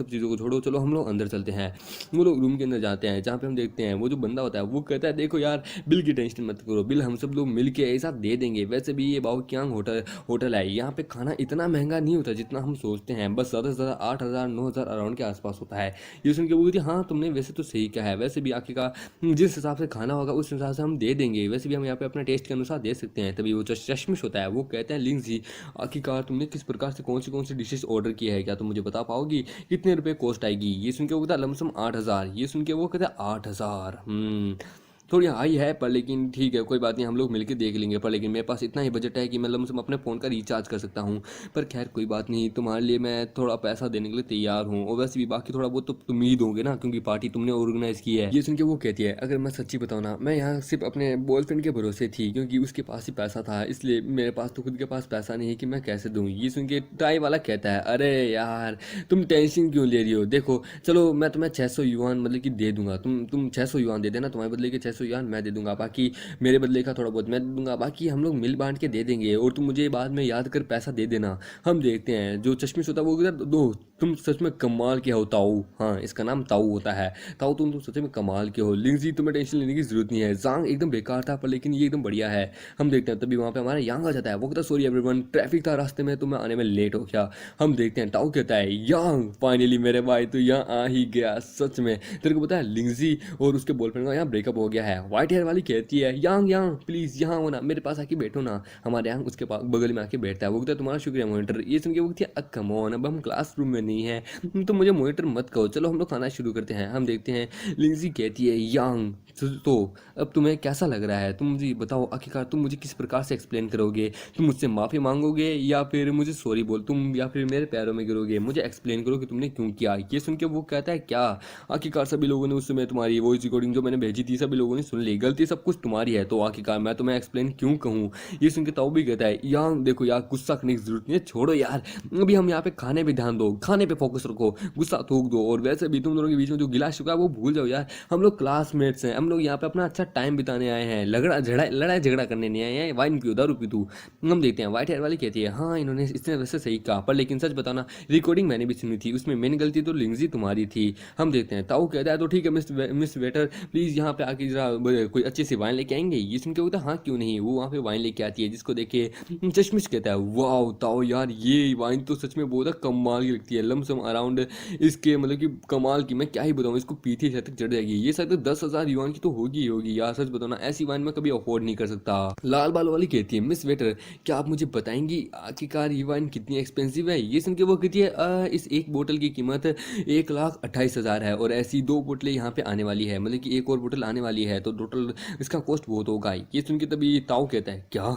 चीज़ों को छोड़ो, चलो हम लोग अंदर चलते हैं। वो लोग रूम के अंदर जाते हैं, जहाँ पे हम देखते हैं वो जो बंदा होता है वो कहता है, देखो यार बिल की टेंशन मत करो, बिल हम सब लोग मिल के साथ दे देंगे। वैसे भी ये बाओक्यांग होटल होटल है, यहाँ पे खाना इतना महंगा नहीं होता जितना हम सोचते हैं, बस ज़्यादा से ज़्यादा 8,000 9,000 अराउंड के आसपास होता है। ये सुन के बोली थी हाँ तुमने वैसे तो सही कहा है, वैसे भी आखिरकार जिस हिसाब से खाना होगा उस हिसाब से हम दे देंगे, वैसे भी हम यहाँ पे अपने टेस्ट के अनुसार दे सकते हैं। तभी वो जो चश्मिश होता है वो कहते हैं लिंजी आखिरकार तुमने किस प्रकार से कौन सी डिशेस ऑर्डर की है, क्या तुम मुझे बता पाओगी कितने रुपए कॉस्ट आएगी। ये सुन के वो कहता है लमसम 8,000। ये सुन के वो कहता है 8,000 थोड़ी हाई है, पर लेकिन ठीक है कोई बात नहीं, हम लोग मिलकर देख लेंगे। पर लेकिन मेरे पास इतना ही बजट है कि मैं लमसम अपने फ़ोन का रिचार्ज कर सकता हूँ। पर खैर कोई बात नहीं, तुम्हारे लिए मैं थोड़ा पैसा देने के लिए तैयार हूँ, और वैसे भी बाकी थोड़ा बहुत तो तुम ही दोगे ना, क्योंकि पार्टी तुमने ऑर्गेनाइज की है। ये सुन के वो कहती है अगर मैं सच्ची बताऊँ ना, मैं यहाँ सिर्फ अपने बॉयफ्रेंड के भरोसे थी, क्योंकि उसके पास ही पैसा था, इसलिए मेरे पास तो खुद के पास पैसा नहीं है कि मैं कैसे दूँ। ये सुन के टाई वाला कहता है अरे यार तुम टेंशन क्यों ले रही हो, देखो चलो मैं तुम्हें 600 युआन मतलब कि दे दूंगा, तुम 600 युआन दे देना, तुम्हारे बदले के 600 युआन मैं दे दूंगा, बाकी मेरे बदले का थोड़ा बहुत मैं दे दूंगा, बाकी हम लोग मिल बांट के दे देंगे, और तुम मुझे बाद में याद कर पैसा दे देना। हम देखते हैं जो चश्मिश होता है वो कहता है दो तुम सच में कमाल के हो ताऊ, हाँ इसका नाम ताऊ होता है, ताऊ तुम सच में कमाल के हो। लिंजी तुम्हें टेंशन लेने की जरूरत नहीं है, जांग एकदम बेकार था पर लेकिन ये एकदम बढ़िया है। हम देखते हैं तभी वहाँ पे हमारा यांग आ जाता है, वो कहता है सॉरी एवरीवन ट्रैफिक था रास्ते में तो मैं आने में लेट हो गया। हम देखते हैं ताऊ कहता है यांग फाइनली मेरे भाई तो यहाँ आ ही गया, सच में तेरे को पता है लिंजी और उसके बॉयफ्रेंड का यहाँ ब्रेकअप हो गया है। व्हाइट हेयर वाली कहती है यांग यांग प्लीज यहाँ हो ना, मेरे पास आके बैठो ना। हमारे यांग उसके पास बगल में आके बैठता है, वो कहता है तुम्हारा शुक्रिया मॉनिटर। ये सुन के वो कहती है कम ऑन अब हम क्लासरूम में नहीं है तो मुझे मॉनिटर मत कहो, चलो हम लोग खाना शुरू करते हैं। हम देखते हैं लिंजी कहती है यांग तो अब तुम्हें कैसा लग रहा है, तुम मुझे बताओ आखिरकार तुम मुझे किस प्रकार से एक्सप्लेन करोगे, तुम मुझसे माफ़ी मांगोगे या फिर मुझे सॉरी बोल तुम या फिर मेरे पैरों में गिरोगे, मुझे एक्सप्लेन करो कि तुमने क्यों किया। ये सुन के वो कहता है क्या आखिरकार सभी लोगों ने उस समय तुम्हारी वॉइस रिकॉर्डिंग जो मैंने भेजी थी सभी लोगों ने सुन ली, गलती सब कुछ तुम्हारी है, तो आखिरकार मैं तुम्हें एक्सप्लेन क्यों कहूँ। ये सुन के ताऊ भी कहता है यार देखो यार गुस्सा करने की जरूरत नहीं है, छोड़ो यार अभी हम यहाँ पे खाने पे ध्यान दो, खाने पे फोकस रखो, गुस्सा थूक दो, और वैसे भी तुम दोनों के बीच में जो गिला शिकवा है वो भूल जाओ यार, हम लोग क्लासमेट्स हैं, हम लोग यहाँ पे अपना अच्छा टाइम बिताने आए हैं, लड़ाई झगड़ा करने नहीं आए हैं, वाइन पियो दारू पी तू। हम देखते हैं व्हाइट हेयर वाली कहती है हाँ इन्होंने इसने वैसे सही कहा, पर लेकिन सच बताना रिकॉर्डिंग मैंने भी सुनी थी, उसमें मेन गलती तो लिंजी तुम्हारी थी। हम देखते हैं ताऊ कहता है तो ठीक है मिस वेटर प्लीज़ यहाँ पे आके जरा कोई अच्छी सी वाइन लेके आएंगे। ये सुन के बोलता हाँ क्यों नहीं, वो वहाँ पे वाइन लेके आती है जिसको देखे चश्मिश कहता है वाह ताऊ यार ये वाइन तो सच में बहुत कमाल की लगती है, लमसम अराउंड इसके मतलब कि कमाल की मैं क्या ही बताऊँ, इसको पीती शायद तक चढ़ जाएगी, ये शायद 10,000 युआन की तो होगी ही होगी यार, सच बताओ ना ऐसी वाइन मैं कभी अफोर्ड नहीं कर सकता। लाल बाल वाली कहती है मिस वेटर क्या आप मुझे बताएंगी आखिरकार ये वाइन कितनी एक्सपेंसिव है। ये सुन के वो कहती है इस एक बोतल की कीमत 1,28,000 है, और ऐसी 2 बोतलें यहाँ पे आने वाली है, मतलब कि एक और बोतल आने वाली है, तो टोटल इसका कॉस्ट बहुत होगा। ये सुन के तभी ताऊ कहता है क्या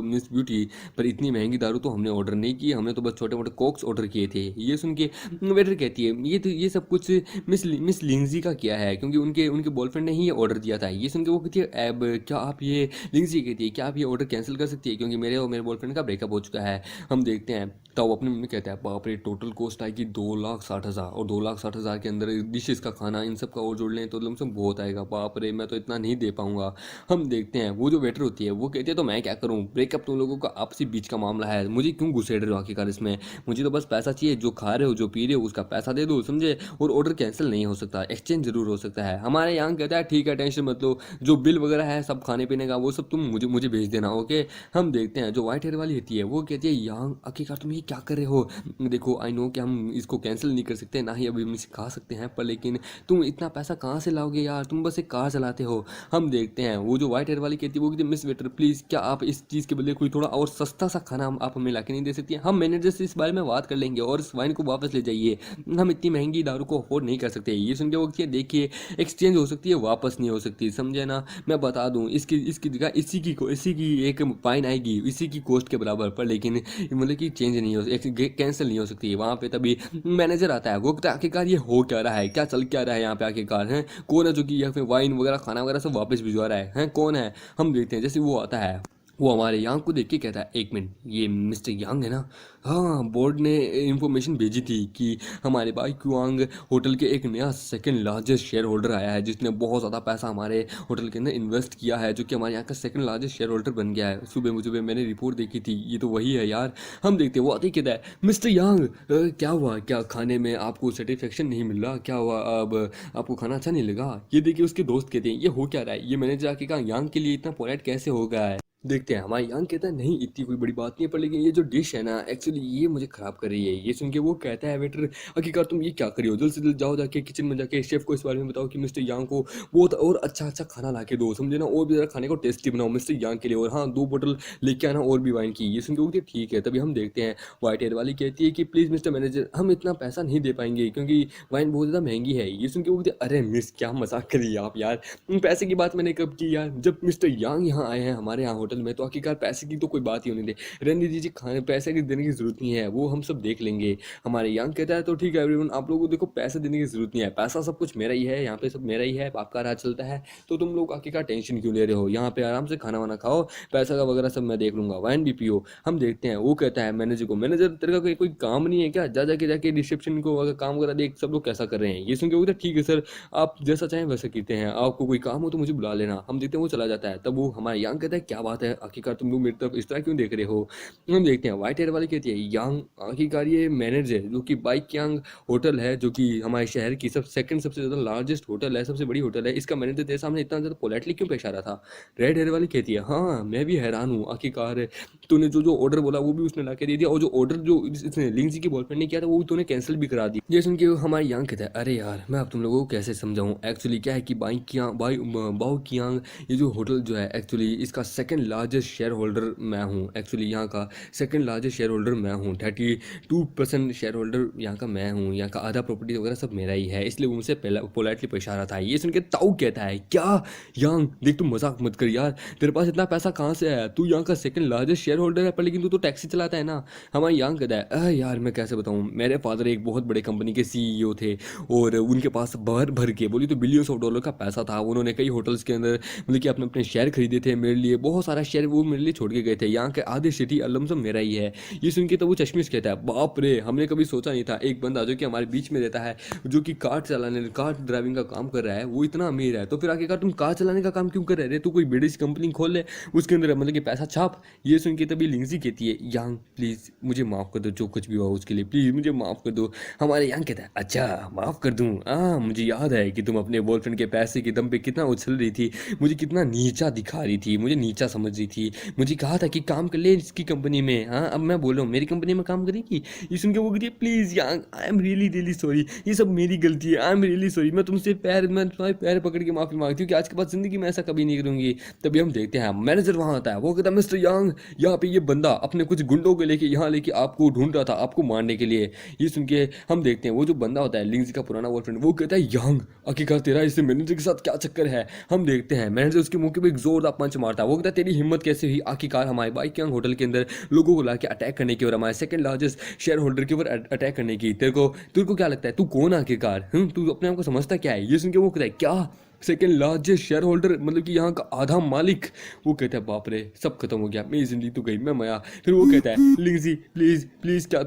मिस ब्यूटी पर इतनी महंगी दारू तो हमने ऑर्डर नहीं की, हमने तो बस छोटे मोटे कोक्स ऑर्डर किए थे। ये सुन के वेटर कहती है ये सब कुछ मिस लिंजी का किया है, क्योंकि उनके उनके बॉयफ्रेंड ने ही ये ऑर्डर दिया था। ये सुन के वो कहती है अब क्या आप ये लिंजी कहती है क्या आप ये ऑर्डर कैंसिल कर सकती है, क्योंकि मेरे और मेरे बॉयफ्रेंड का ब्रेकअप हो चुका है। हम देखते हैं तो अपने मम्मी कहता है बाप रे टोटल कॉस्ट आएगी 2,60,000, और 2,60,000 के अंदर डिशेस का खाना इन सब का और जोड़ लें तो लमसम बहुत आएगा, बाप रे मैं तो इतना नहीं दे पाऊंगा। हम देखते हैं वो जो वेटर होती है वो कहती है तो मैं क्या करूं, ब्रेकअप तुम लोगों का आपसी बीच का मामला है, मुझे क्यों घुसेड़ रहे हो आखिरकार इसमें, मुझे तो बस पैसा चाहिए, जो खा रहे हो जो पी रहे हो उसका पैसा दे दो समझे, और ऑर्डर कैंसिल नहीं हो सकता, एक्सचेंज जरूर हो सकता है। हमारे यहाँ कहता है ठीक है टेंशन मत लो, जो बिल वगैरह है सब खाने पीने का वो सब तुम मुझे भेज देना ओके। हम देखते हैं जो व्हाइट हेयर वाली होती है वो कहती है यहाँ आखिरकार तुम ये क्या कर रहे हो, देखो आई नो कि हम इसको कैंसिल नहीं कर सकते ना ही अभी हम इसे खा सकते हैं, पर लेकिन तुम इतना पैसा कहाँ से लाओगे यार, तुम बस एक कार चलाते हो। हम देखते हैं वो जो व्हाइट हेयर वाली कहती है वो कहती है मिस वेटर प्लीज़ क्या आप इस चीज़ के बदले कोई थोड़ा और सस्ता सा खाना आप हमें ला के नहीं दे सकती हैं, हम मैनेजर से इस बारे में बात कर लेंगे और इस वाइन को वापस ले जाइए, हम इतनी महंगी दारू को अफोर्ड नहीं कर सकते। ये सुन के वो कहती है देखिए एक्सचेंज हो सकती है वापस नहीं हो सकती समझे ना, मैं बता दूँ इसकी जगह इसी की एक फाइन आएगी इसी की कॉस्ट के बराबर, पर लेकिन मतलब कि चेंज नहीं हो कैंसिल नहीं हो सकती। वहाँ पे तभी मैनेजर आता है, वो कहता है आखिरकार ये हो क्या रहा है, क्या चल क्या रहा है यहाँ पे आखिरकार है, कौन है जो कि या फिर वाइन वगैरह खाना वगैरह सब वापस भिजवा रहा है कौन है। हम देखते हैं जैसे वो आता है वो हमारे यांग को देख के कहता है एक मिनट ये मिस्टर यांग है ना, हाँ बोर्ड ने इन्फॉर्मेशन भेजी थी कि हमारे भाई क्युआंग होटल के एक नया सेकंड लार्जेस्ट शेयर होल्डर आया है जिसने बहुत ज़्यादा पैसा हमारे होटल के अंदर इन्वेस्ट किया है, जो कि हमारे यहाँ का सेकंड लार्जेस्ट शेयर होल्डर बन गया है। सुबह मैंने रिपोर्ट देखी थी, ये तो वही है यार। हम देखते हैं वो आते ही कहता है मिस्टर यांग क्या हुआ, क्या खाने में आपको सेटिस्फेक्शन नहीं मिल रहा, क्या हुआ अब आपको खाना अच्छा नहीं लगा। ये देखिए उसके दोस्त कहते हैं ये हो क्या रहा है, ये मैनेजर आके कहा यांग के लिए इतना पोलाइट कैसे हो गया है। देखते हैं हमारा यांग कहता है नहीं इतनी कोई बड़ी बात नहीं है, पर लेकिन ये जो डिश है ना एक्चुअली ये मुझे ख़राब कर रही है। ये सुन के वो कहता है वेटर, आखिरकार तुम ये क्या कर रही हो, जल्द से जल्द जाओ जाके किचन में जाके शेफ़ को इस बारे में बताओ कि मिस्टर यांग को बहुत और अच्छा अच्छा खाना ला के दो, समझे ना, और भी ज़रा खाने को टेस्टी बनाओ मिस्टर यांग के लिए, और हाँ 2 बोतल लेके आना और भी वाइन की। ये सुन के वो कहती है ठीक है। तभी हम देखते हैं वाइट एयर वाली कहती है कि प्लीज़ मिस्टर मैनेजर हम इतना पैसा नहीं दे पाएंगे क्योंकि वाइन बहुत ज़्यादा महंगी है। ये सुन के वो कहते हैं अरे मिस क्या मजाक करिए आप यार, पैसे की बात मैंने कब की यार, जब मिस्टर यांग यहाँ आए हैं हमारे यहाँ होटल में तो आखिरकार पैसे की तो कोई बात ही होने दे, रहने दीजिए, खाने पैसे की देने की जरूरत नहीं है, वो हम सब देख लेंगे। हमारे यांग कहता है तो ठीक है एवरीवन, आप लोगों को देखो पैसे देने की जरूरत नहीं है, पैसा सब कुछ मेरा ही है, यहाँ पे सब मेरा ही है, आपका राज चलता है, तो तुम लोग आखिरकार टेंशन क्यों ले रहे हो, यहाँ पे आराम से खाना वाना खाओ, पैसा का वगैरह सब मैं देख लूंगा, वाइन भी पियो। हम देखते हैं वो कहता है मैनेजर को, मैनेजर तेरे का कोई काम नहीं है क्या, जा जाके जाके रिसेप्शन को अगर काम वगैरह देख सब लोग कैसा कर रहे हैं। ये सुन के वो कहता है ठीक है सर, आप जैसा चाहें वैसा करते हैं, आपको कोई काम हो तो मुझे बुला लेना। हम देखते हैं वो चला जाता है। तब वो हमारा यांग कहता है क्या बात है, आखिरकार तुम लोग मेरी तरफ इस तरह क्यों देख रहे हो। हम देखते हैं व्हाइट हेयर वाली कहती है यांग आखिरकार ये मैनेजर जो कि बाइक यांग होटल है, जो कि हमारे शहर की सेकंड सबसे ज़्यादा लार्जेस्ट होटल है, सबसे बड़ी होटल है, इसका मैनेजर तेरे सामने इतना ज़्यादा पोलाइटली क्यों पेश आ रहा था। रेड हेयर वाली कहती है हाँ मैं भी हैरान हूँ, आखिरकार तूने जो जो ऑर्डर बोला वो भी उसने ला के दे दिया, और जो ऑर्डर जो इसने लिंगजी की बॉयफ्रेंड ने किया था वो भी तूने कैंसिल भी करा दी। ये सुन के हमारे यांग कहता है अरे यार मैं अब तुम लोगों को कैसे समझाऊं, एक्चुअली क्या है कि बाओ कियांग ये जो होटल जो है एक्चुअली इसका सेकंड लार्जेस्ट शेयर होल्डर मैं हूँ, एक्चुअली यहाँ का सेकंड लार्जेस्ट शेयर होल्डर मैं हूँ, 32% शेयर होल्डर यहाँ का मैं हूँ, यहाँ का आधा प्रॉपर्टी वगैरह सब मेरा ही है, इसलिए वो मुझसे पोलाइटली पेश आ रहा था। ये सुन के ताऊ कहता है क्या यांग देख तू मजाक मत कर यार, तेरे पास इतना पैसा कहाँ से आया, तू यहाँ का सेकंड लार्जेस्ट शेयर होल्डर है पर लेकिन तू तो टैक्सी चलाता है ना। हमारा यांग कहता है यार मैं कैसे बताऊँ, मेरे फादर एक बहुत बड़े कंपनी के सीईओ थे और उनके पास भर भर के बोली तो बिलियंस ऑफ डॉलर का पैसा था, उन्होंने कई होटल्स के अंदर मतलब कि अपने अपने शेयर खरीदे थे मेरे लिए, बहुत सारा शेयर वो मेरे लिए छोड़ के गए थे, यहाँ के आधे सिटी अलमसम मेरा ही है। ये सुन के तो वो चश्मिश कहता है बाप रे हमने कभी सोचा नहीं था एक बंदा जो कि हमारे बीच में रहता है, जो कि कार ड्राइविंग का काम कर रहा है, वो इतना अमीर है, तो फिर आखिरकार तुम कार चलाने का काम क्यों कर रहे थे, तू कोई बड़ी सी कंपनी खोल ले उसके अंदर मतलब कि पैसा छाप। ये सुन के तभी लिंगजी कहती है यांग प्लीज़ मुझे माफ़ कर दो, जो कुछ भी हुआ उसके लिए प्लीज़ मुझे माफ़ कर दो। हमारे यांग कहता है अच्छा माफ़ कर दूँ, हाँ मुझे याद है कि तुम अपने बॉयफ्रेंड के पैसे के दम पे कितना उछल रही थी, मुझे कितना नीचा दिखा रही थी, मुझे नीचा समझ रही थी, मुझे कहा था कि काम कर ले इसकी कंपनी में, हाँ अब मैं बोल रहा हूँ मेरी कंपनी में काम करेगी। ये सुन के वो कहती है please Yang I am really really sorry, ये सब मेरी गलती है, आई एम रियली सॉरी, मैं तुम्हारे पैर पकड़ के माफ़ी मांगती हूँ कि आज के बाद ज़िंदगी में ऐसा कभी नहीं करूँगी। तभी हम देखते हैं मैनेजर वहाँ आता है, वो कहता है मिस्टर यांग यहाँ पे ये बंदा अपने कुछ गुंडों को लेके यहाँ लेके आपको ढूंढ रहा था आपको मारने के लिए। ये सुन के हम देखते हैं वो जो बंदा होता है लिंगजी का पुराना बॉयफ्रेंड, वो कहता है यांग आखिरकार तेरा इससे मैनेजर के साथ क्या चक्कर है। हम देखते हैं मैनेजर उसके मुंह के पे एक जोरदार पंच मारता है, वो कहता है तेरी हिम्मत कैसे हुई आखिरकार हमारे बाइक यांग होटल के अंदर लोगों को लाके अटैक करने की और हमारे सेकंड लार्जेस्ट शेयर होल्डर के ऊपर अटैक करने की, तेरे को क्या लगता है तू कौन आखिरकार, तू अपने आप को समझता क्या है। ये सुन के वो कहता है क्या सेकेंड लार्जेस्ट शेयर होल्डर मतलब कि यहाँ का आधा मालिक। वो कहता है बाप रे सब खत्म हो गया, मेरी जिंदगी तो गई, मैं मया। फिर वो कहता है लिंगजी प्लीज़ प्लीज़ क्या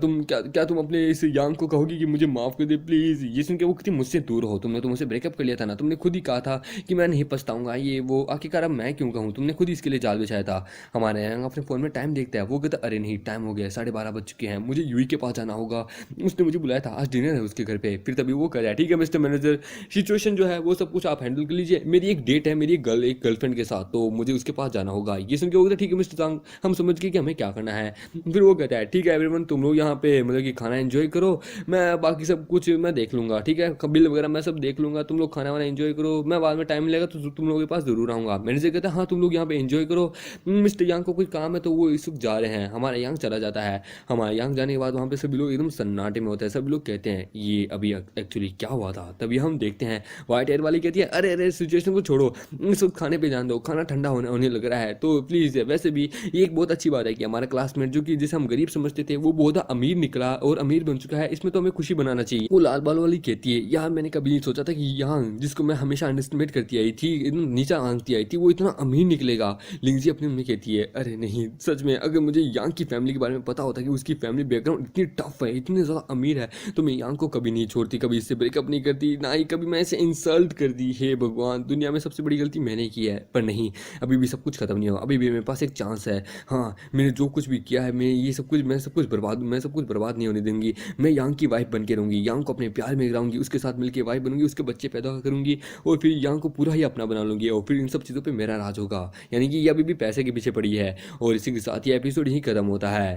तुम अपने इस यांग को कहोगी कि मुझे माफ़ कर दे प्लीज़। ये सुन के वो कहती मुझसे दूर हो, तुमने तो मुझसे ब्रेकअप कर लिया था ना, तुमने खुद ही कहा था कि मैं नहीं पछताऊंगा ये वो, आखिरकार अब मैं क्यों कहूँ, तुमने खुद ही इसके लिए जाल बिछाया था। हमारे यांग अपने फ़ोन में टाइम देखता है, वो कहता अरे नहीं टाइम हो गया 12:30 बज चुके हैं, मुझे यूई के पास जाना होगा, उसने मुझे बुलाया था आज डिनर है उसके घर पे। फिर तभी वो कह रहा है ठीक है मिस्टर मैनेजर सिचुएशन जो है वो सब कुछ आप हैंडल कर लीजिए, मेरी एक डेट है मेरी एक गर्लफ्रेंड के साथ, तो मुझे उसके पास जाना होगा। ये सुन के वो कहता है ठीक है मिस्टर तांग हम समझ गए कि हमें क्या करना है। फिर वो कहता है ठीक है एवरीवन तुम लोग यहाँ पे मतलब कि खाना एंजॉय करो, मैं बाकी सब कुछ मैं देख लूँगा, ठीक है बिल वगैरह मैं सब देख लूँगा, तुम लोग खाना वाना एंजॉय करो, मैं बाद में टाइम मिलेगा तो तुम लोगों के पास जरूर आऊँगा। मैनेजर कहता है हाँ तुम लोग यहाँ पे एंजॉय करो, मिस्टर यांग को कुछ काम है तो वो इस वक्त जा रहे हैं। हमारा यांग चला जाता है, हमारे यांग जाने के बाद वहाँ पे सभी लोग एकदम सन्नाटे में होते हैं, सभी लोग कहते हैं ये अभी एक्चुअली क्या हुआ था। तभी हम देखते हैं व्हाइट एयर वाली कहती है अरे अरे सिचुएशन को छोड़ो इस वक्त खाने पे जान दो, खाना ठंडा होने लग रहा है, तो प्लीज़ वैसे भी ये एक बहुत अच्छी बात है कि हमारा क्लासमेट जो कि जिसे हम गरीब समझते थे वो बहुत अमीर निकला और अमीर बन चुका है, इसमें तो हमें खुशी बनाना चाहिए। वो लाल बाल वाली कहती है यार मैंने कभी नहीं सोचा था कि यहाँ जिसको मैं हमेशा अंडरस्टिमेट करती आई थी, इतना नीचा आंकती आई थी, वो इतना अमीर निकलेगा। लिंगजी अपने में कहती है अरे नहीं सच में अगर मुझे यांग की फैमिली के बारे में पता होता कि उसकी फैमिली बैकग्राउंड इतनी टफ है इतनी ज़्यादा अमीर है तो मैं यांग को कभी नहीं छोड़ती, कभी इससे ब्रेकअप नहीं करती, ना ही कभी मैं इसे इंसल्ट कर दी। हे भगवान, दुनिया में सबसे बड़ी गलती मैंने की है। पर नहीं, अभी भी सब कुछ खत्म नहीं हुआ, अभी भी मेरे पास एक चांस है। हाँ, मैंने जो कुछ भी किया है, मैं सब कुछ बर्बाद नहीं होने दूंगी। मैं यांग की वाइफ बन के रहूंगी, यांग को अपने प्यार में गिराऊंगी, उसके साथ मिलकर वाइफ बनूंगी, उसके बच्चे पैदा करूंगी और फिर यांग को पूरा ही अपना बना लूंगी और फिर इन सब चीज़ों पर मेरा राज होगा। यानी कि ये अभी भी पैसे के पीछे पड़ी है। और इसी के साथ ये एपिसोड ही खत्म होता है।